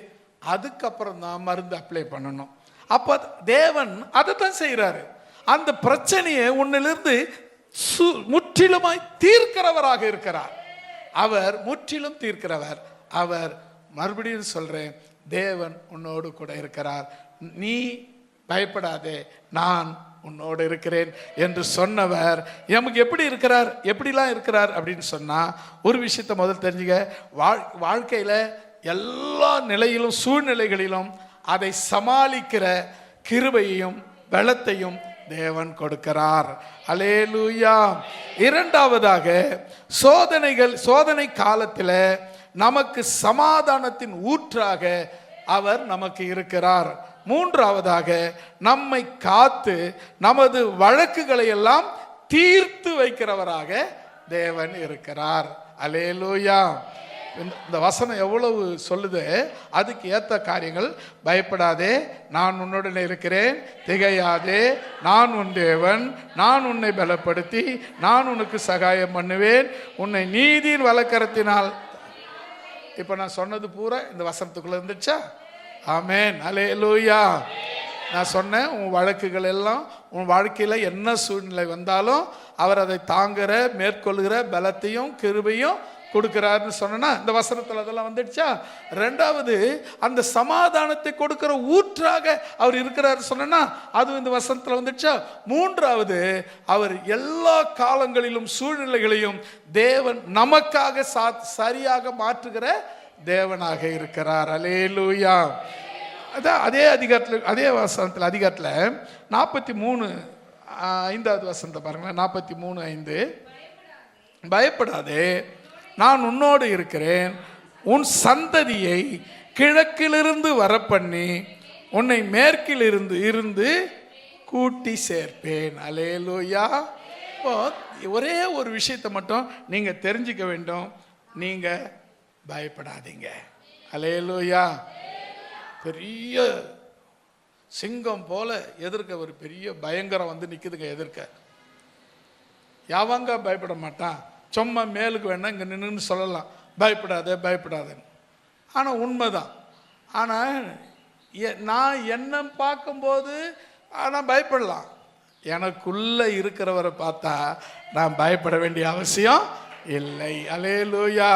அதுக்கப்புறம் தான் மருந்து அப்ளை பண்ணணும். அப்போ தேவன் அதை தான் செய்கிறாரு. அந்த பிரச்சனையை உன்னிலிருந்து முற்றிலுமாய் தீர்க்கிறவராக இருக்கிறார். அவர் முற்றிலும் தீர்க்கிறவர். அவர், மறுபடியும் சொல்றேன், தேவன் உன்னோடு கூட இருக்கிறார். நீ பயப்படாதே, நான் உன்னோடு இருக்கிறேன் என்று சொன்னவர் நமக்கு எப்படி இருக்கிறார், எப்படிலாம் இருக்கிறார் அப்படின்னு சொன்னா, ஒரு விஷயத்தை முதல் தெரிஞ்சுக்க. வாழ்க்கையில எல்லா நிலையிலும், சூழ்நிலைகளிலும் அதை சமாளிக்கிற கிருபையையும் பலத்தையும் தேவன் கொடுக்கிறார். அல்லேலூயா. இரண்டாவதாக, சோதனை காலத்தில் நமக்கு சமாதானத்தின் ஊற்றாக அவர் நமக்கு இருக்கிறார். மூன்றாவதாக, நம்மை காத்து நமது வழக்குகளை எல்லாம் தீர்த்து வைக்கிறவராக தேவன் இருக்கிறார். அல்லேலூயா. இந்த வசனம் எவ்வளவு சொல்லுது, அதுக்கு ஏற்ற காரியங்கள். பயப்படாதே, நான் உன்னுடனே இருக்கிறேன், திகையாதே, நான் உன் தேவன், நான் உன்னை பலப்படுத்தி நான் உனக்கு சகாயம் பண்ணுவேன், உன்னை நீதியின் வலக்கரத்தினால். இப்போ நான் சொன்னது பூரா இந்த வசனத்துக்குள்ள இருந்துச்சா? ஆமென். அல்லேலூயா. நான் சொன்னேன், உன் வழக்குகள் எல்லாம், உன் வாழ்க்கையில் என்ன சூழ்நிலை வந்தாலும் அவர் அதை தாங்குற, மேற்கொள்கிற பலத்தையும் கிருபையும் கொடுக்கிறார்னு சொன்னா இந்த வசனத்தில் அதெல்லாம் வந்துடுச்சா? ரெண்டாவது, அந்த சமாதானத்தை கொடுக்கிற ஊற்றாக அவர் இருக்கிறார் சொன்னா அது இந்த வசனத்தில் வந்துடுச்சா? மூன்றாவது, அவர் எல்லா காலங்களிலும் சூழ்நிலைகளையும் தேவன் நமக்காக சரியாக மாற்றுகிற தேவனாக இருக்கிறார். அல்லேலூயா. அதான் அதே அதிகாரத்தில், அதே வசனத்தில், அதிகாரத்தில் 43:5 வசனத்தை பாருங்களேன். 43:5, பயப்படாதே, நான் உன்னோடு இருக்கிறேன், உன் சந்ததியை கிழக்கிலிருந்து வரப்பண்ணி உன்னை மேற்கில் இருந்து கூட்டி சேர்ப்பேன். அல்லேலூயா. இப்போ ஒரே ஒரு விஷயத்தை மட்டும் நீங்க தெரிஞ்சுக்க வேண்டும், நீங்க பயப்படாதீங்க. அல்லேலூயா. பெரிய சிங்கம் போல எதிர்க்க ஒரு பெரிய பயங்கரம் வந்து நிக்குதுங்க எதிர்க்க. யாவங்க பயப்பட மாட்டான். சும்மா மேலுக்கு வேணா இங்க நின்னு சொல்லலாம், பயப்படாத பயப்படாதன்னு. ஆனா உண்மைதான். ஆனா நான் என்ன பார்க்கும்போது நான் பயப்படலாம். எனக்குள்ள இருக்கிறவரை பார்த்தா நான் பயப்பட வேண்டிய அவசியம் இல்லை. அல்லேலூயா.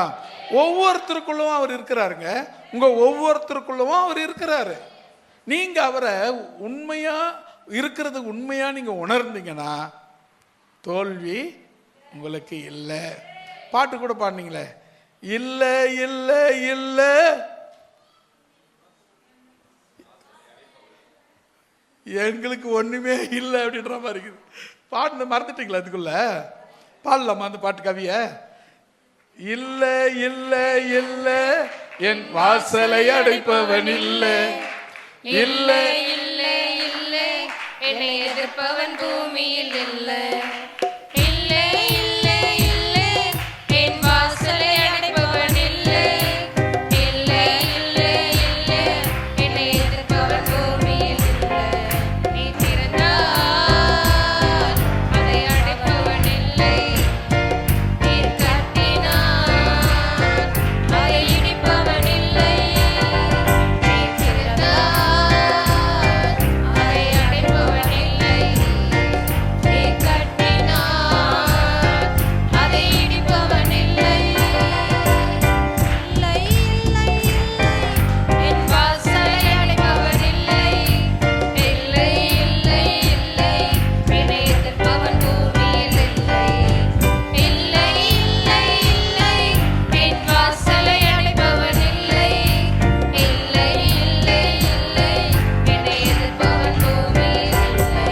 ஒவ்வொருத்தருக்குள்ளும் அவர் இருக்கிறாருங்க. உங்க ஒவ்வொருத்தருக்குள்ளும் அவர் இருக்கிறாரு. நீங்க அவரை உண்மையா இருக்கிறது உண்மையா நீங்க உணர்ந்தீங்கன்னா தோல்வி உங்களுக்கு இல்லை. பாட்டு கூட பாடுனீங்களே, இல்ல இல்ல இல்ல எங்களுக்கு ஒண்ணுமே இல்லை அப்படின்ற மாதிரி இருக்குது. பாட்டு மறந்துட்டீங்களா? அதுக்குள்ள பாடலாமா அந்த பாட்டு கவிய? இல்ல இல்ல இல்ல என் வாசலை அடைப்பவன் இல்ல, இல்ல இல்ல இல்ல என்னை எதிர்ப்பவன் பூமியில் இல்ல, இல்ல இல்ல இல்ல என் வாசலை அடைப்பவன் இல்ல, இல்ல இல்ல இல்ல என்னை எதிர்ப்பவன் பூமியில் இல்ல. நீ திறந்தால் அதை அடைப்பவன் இல்லை, நீ கட்டினான் அதை இடிப்பவன் இல்லை, நீ திறந்தால் அதை அடைப்பவன் இல்லை, நீ கட்டினான் அதை இடிப்பவன் இல்லை, இல்லை இல்லை இல்லை என் வாசலை அடைப்பவன் இல்லை, இல்லை இல்லை இல்லை என்னை எதிர்ப்பவன் பூமியில் இல்லை, இல்லை இல்லை இல்லை என் வாசலை அடைப்பவன் இல்லை, இல்லை இல்லை இல்லை என்னை எதிர்ப்பவன் பூமியில் இல்லை.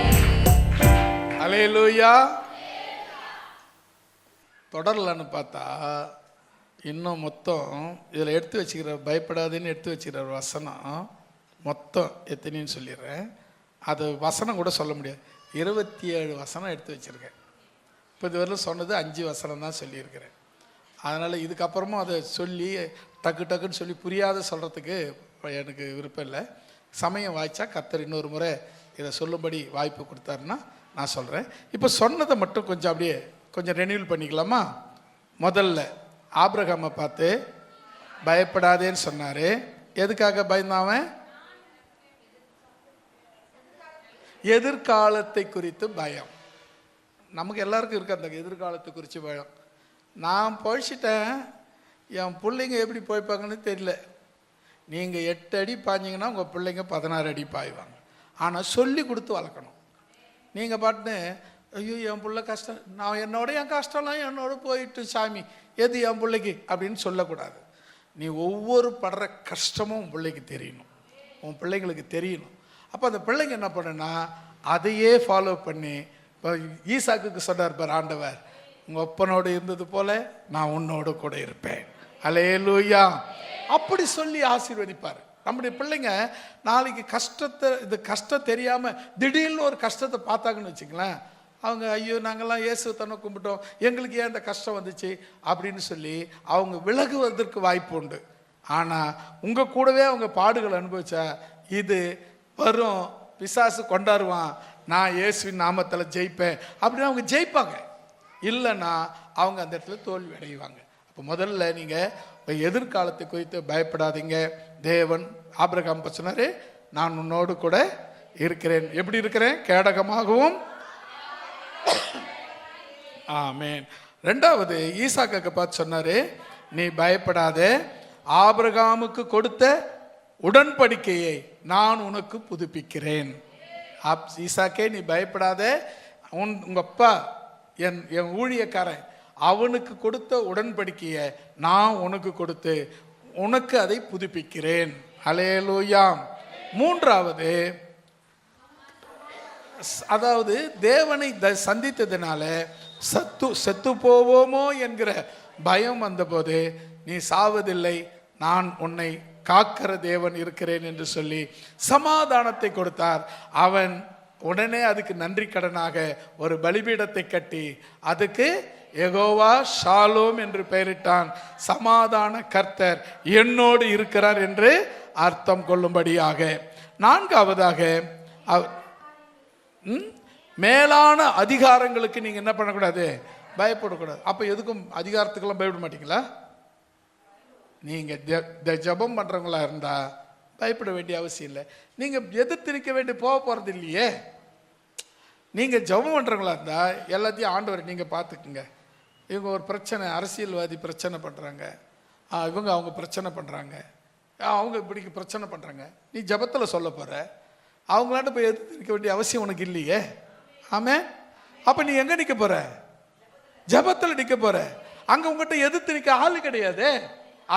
அல்லேலூயா. தொடரலன்னு பார்த்தா இன்னும் மொத்தம் இதில் எடுத்து வச்சுக்கிற பயப்படாதுன்னு எடுத்து வச்சுக்கிற வசனம் மொத்தம் எத்தனைன்னு சொல்லிடுறேன். அது வசனம் கூட சொல்ல முடியாது. 27 வசனம் எடுத்து வச்சுருக்கேன். இப்போ இதுவரையிலும் சொன்னது 5 வசனம் தான் சொல்லியிருக்கிறேன். அதனால் இதுக்கப்புறமும் அதை சொல்லி டக்கு டக்குன்னு சொல்லி புரியாத சொல்கிறதுக்கு எனக்கு விருப்பம் இல்லை. சமயம் வாய்ச்சா கர்த்தர் இன்னொரு முறை இதை சொல்லும்படி வாய்ப்பு கொடுத்தாருன்னா நான் சொல்கிறேன். இப்போ சொன்னதை மட்டும் கொஞ்சம் அப்படியே கொஞ்சம் ரெனியூல் பண்ணிக்கலாமா? முதல்ல ஆபிரகாமை பார்த்து பயப்படாதேன்னு சொன்னார். எதுக்காக பயந்தாவன்? எதிர்காலத்தை குறித்து பயம். நமக்கு எல்லாருக்கும் இருக்கு அந்த எதிர்காலத்தை குறித்து பயம். நான் பொழிச்சிட்டேன், என் பிள்ளைங்க எப்படி போய்ப்பாங்கன்னு தெரியல. நீங்கள் 8 அடி பாய்ஞ்சிங்கன்னா உங்கள் பிள்ளைங்க 16 அடி பாய்வாங்க. ஆனால் சொல்லி கொடுத்து வளர்க்கணும். நீங்கள் பாட்டுன்னு ஐயோ என் பிள்ளை கஷ்டம், நான் என்னோட என் கஷ்டம்லாம் என்னோட போயிட்டு சாமி எது என் பிள்ளைக்கு அப்படின்னு சொல்லக்கூடாது. நீ ஒவ்வொரு படுற கஷ்டமும் உன் பிள்ளைக்கு தெரியணும், உன் பிள்ளைங்களுக்கு தெரியணும். அப்போ அந்த பிள்ளைங்க என்ன பண்ணுன்னா அதையே ஃபாலோ பண்ணி, இப்போ ஈசாக்குக்கு சொன்னார் பார் ஆண்டவர், உங்கள் அப்பனோடு இருந்தது போல நான் உன்னோடு கூட இருப்பேன். அல்லேலூயா. அப்படி சொல்லி ஆசீர்வதிப்பார். நம்முடைய பிள்ளைங்க நாளைக்கு கஷ்டத்தை இது கஷ்டம் தெரியாமல் திடீர்னு ஒரு கஷ்டத்தை பார்த்தாங்கன்னு வச்சுங்களேன், அவங்க ஐயோ நாங்கள்லாம் இயேசு தன்னை கும்பிட்டோம், எங்களுக்கு ஏன் இந்த கஷ்டம் வந்துச்சு அப்படின்னு சொல்லி அவங்க விலகுவதற்கு வாய்ப்பு உண்டு. ஆனால் உங்கள் கூடவே அவங்க பாடுகள் அனுபவிச்சா இது வரும், பிசாசு கொண்டாடுவான், நான் இயேசுவின் நாமத்தில் ஜெயிப்பேன் அப்படின்னு அவங்க ஜெயிப்பாங்க. இல்லைன்னா அவங்க அந்த இடத்துல தோல்வி அடைவாங்க. அப்போ முதல்ல நீங்கள் எதிர்காலத்தை குறித்து பயப்படாதீங்க. தேவன் ஆபிரகாம் சொன்னாரு, நான் உன்னோடு கூட இருக்கிறேன். எப்படி இருக்கிறேன்? கேடகமாகவும். ஆமென். ரெண்டாவது ஈசாக்கு பார்த்து சொன்னாரு, நீ பயப்படாதே, ஆபிரகாமுக்கு கொடுத்த உடன்படிக்கையை நான் உனக்கு புதுப்பிக்கிறேன். ஈசாக்கே நீ பயப்படாதே, உங்க அப்பா என் ஊழியக்காரன் அவனுக்கு கொடுத்த உடன்படிக்கையை நான் உனக்கு கொடுத்து உனக்கு அதை புதுப்பிக்கிறேன். அல்லேலூயா. மூன்றாவது, அதாவது தேவனை சந்தித்ததுனால செத்து போவோமோ என்கிற பயம் வந்தபோது நீ சாவதில்லை, நான் உன்னை காக்கிற தேவன் இருக்கிறேன் என்று சொல்லி சமாதானத்தை கொடுத்தார். அவன் உடனே அதுக்கு நன்றி கடனாக ஒரு பலிபீடத்தை கட்டி அதுக்கு யெகோவா ஷாலோம் என்று பெயரிட்டான். சமாதான கர்த்தர் என்னோடு இருக்கிறார் என்று அர்த்தம் கொள்ளும்படியாக. நான்காவதாக மேலான அதிகாரங்களுக்கு நீங்க என்ன பண்ணக்கூடாது? பயப்படக்கூடாது. அப்ப எதுக்கும் அதிகாரத்துக்கெல்லாம் பயப்பட மாட்டீங்களா? நீங்க ஜெபம் பண்றவங்களா இருந்தா பயப்பட வேண்டிய அவசியம் இல்லை. நீங்க எதிர்த்து நிற்க வேண்டிய போறது இல்லையே. நீங்க ஜெபம் பண்றவங்களா இருந்தா எல்லாத்தையும் ஆண்டவர் நீங்க பார்த்துக்குங்க. இவங்க ஒரு பிரச்சனை, அரசியல்வாதி பிரச்சனை பண்றாங்க, இவங்க அவங்க பிரச்சனை பண்றாங்க, அவங்க இப்படி பிரச்சனை பண்றாங்க, நீ ஜெபத்தில் சொல்ல போற. அவங்களாட்ட போய் எதிர்த்து நிற்க வேண்டிய அவசியம் உனக்கு இல்லையே. ஆமே. அப்ப நீ எங்க நிற்க போற? ஜெபத்தில் நிற்க போற. அங்க உங்ககிட்ட எதிர்த்து நிற்க ஆளு கிடையாது.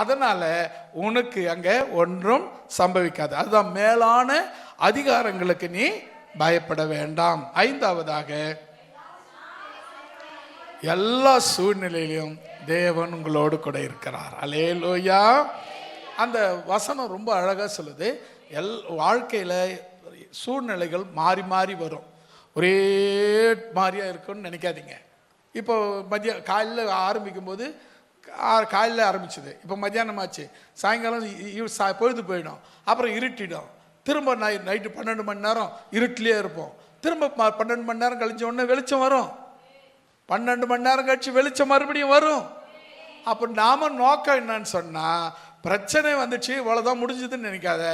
அதனால உனக்கு அங்க ஒன்றும் சம்பவிக்காது. அதுதான் மேலான அதிகாரங்களுக்கு நீ பயப்பட வேண்டாம். ஐந்தாவதாக எல்லா சூழ்நிலையிலும் தேவன் உங்களோடு கூட இருக்கிறார். அல்லேலூயா. அந்த வசனம் ரொம்ப அழகா சொல்லுது. வாழ்க்கையில சூழ்நிலைகள் மாறி மாறி வரும். ஒரே மாதிரியா இருக்குன்னு நினைக்காதீங்க. இப்போ காலையில் ஆரம்பிக்கும் போது காலையில் ஆரம்பிச்சது, இப்போ மத்தியானம் ஆச்சு, சாயங்காலம் பொழுது போயிடும், அப்புறம் இருட்டிடும், திரும்ப நைட்டு 12 மணி நேரம் இருட்டிலே இருப்போம், திரும்ப 12 மணி நேரம் கழிச்ச உடனே வெளிச்சம் வரும், 12 மணி நேரம் கழிச்சு வெளிச்சம் மறுபடியும் வரும். அப்போ நாம நோக்கம் என்னன்னு சொன்னா, பிரச்சனை வந்துச்சு இவ்வளவுதான் முடிஞ்சதுன்னு நினைக்காத.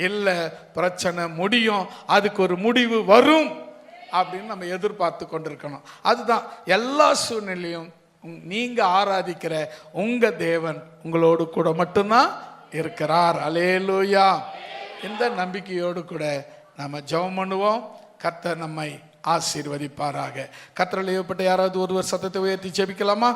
இல்லை, பிரச்சனை முடியும், அதுக்கு ஒரு முடிவு வரும் அப்படின்னு நம்ம எதிர்பார்த்து கொண்டிருக்கணும். அதுதான் எல்லா சூழ்நிலையும் நீங்க ஆராதிக்கிற உங்க தேவன் உங்களோடு கூட மட்டும்தான் இருக்கிறார். அல்லேலூயா. இந்த நம்பிக்கையோடு கூட நாம ஜெபம் பண்ணுவோம். கர்த்தர் நம்மை ஆசீர்வதிப்பாராக. கர்த்தரால் ஏவப்பட்ட யாராவது ஒருவர் சத்தத்தை உயர்த்தி ஜெபிக்கலாமா?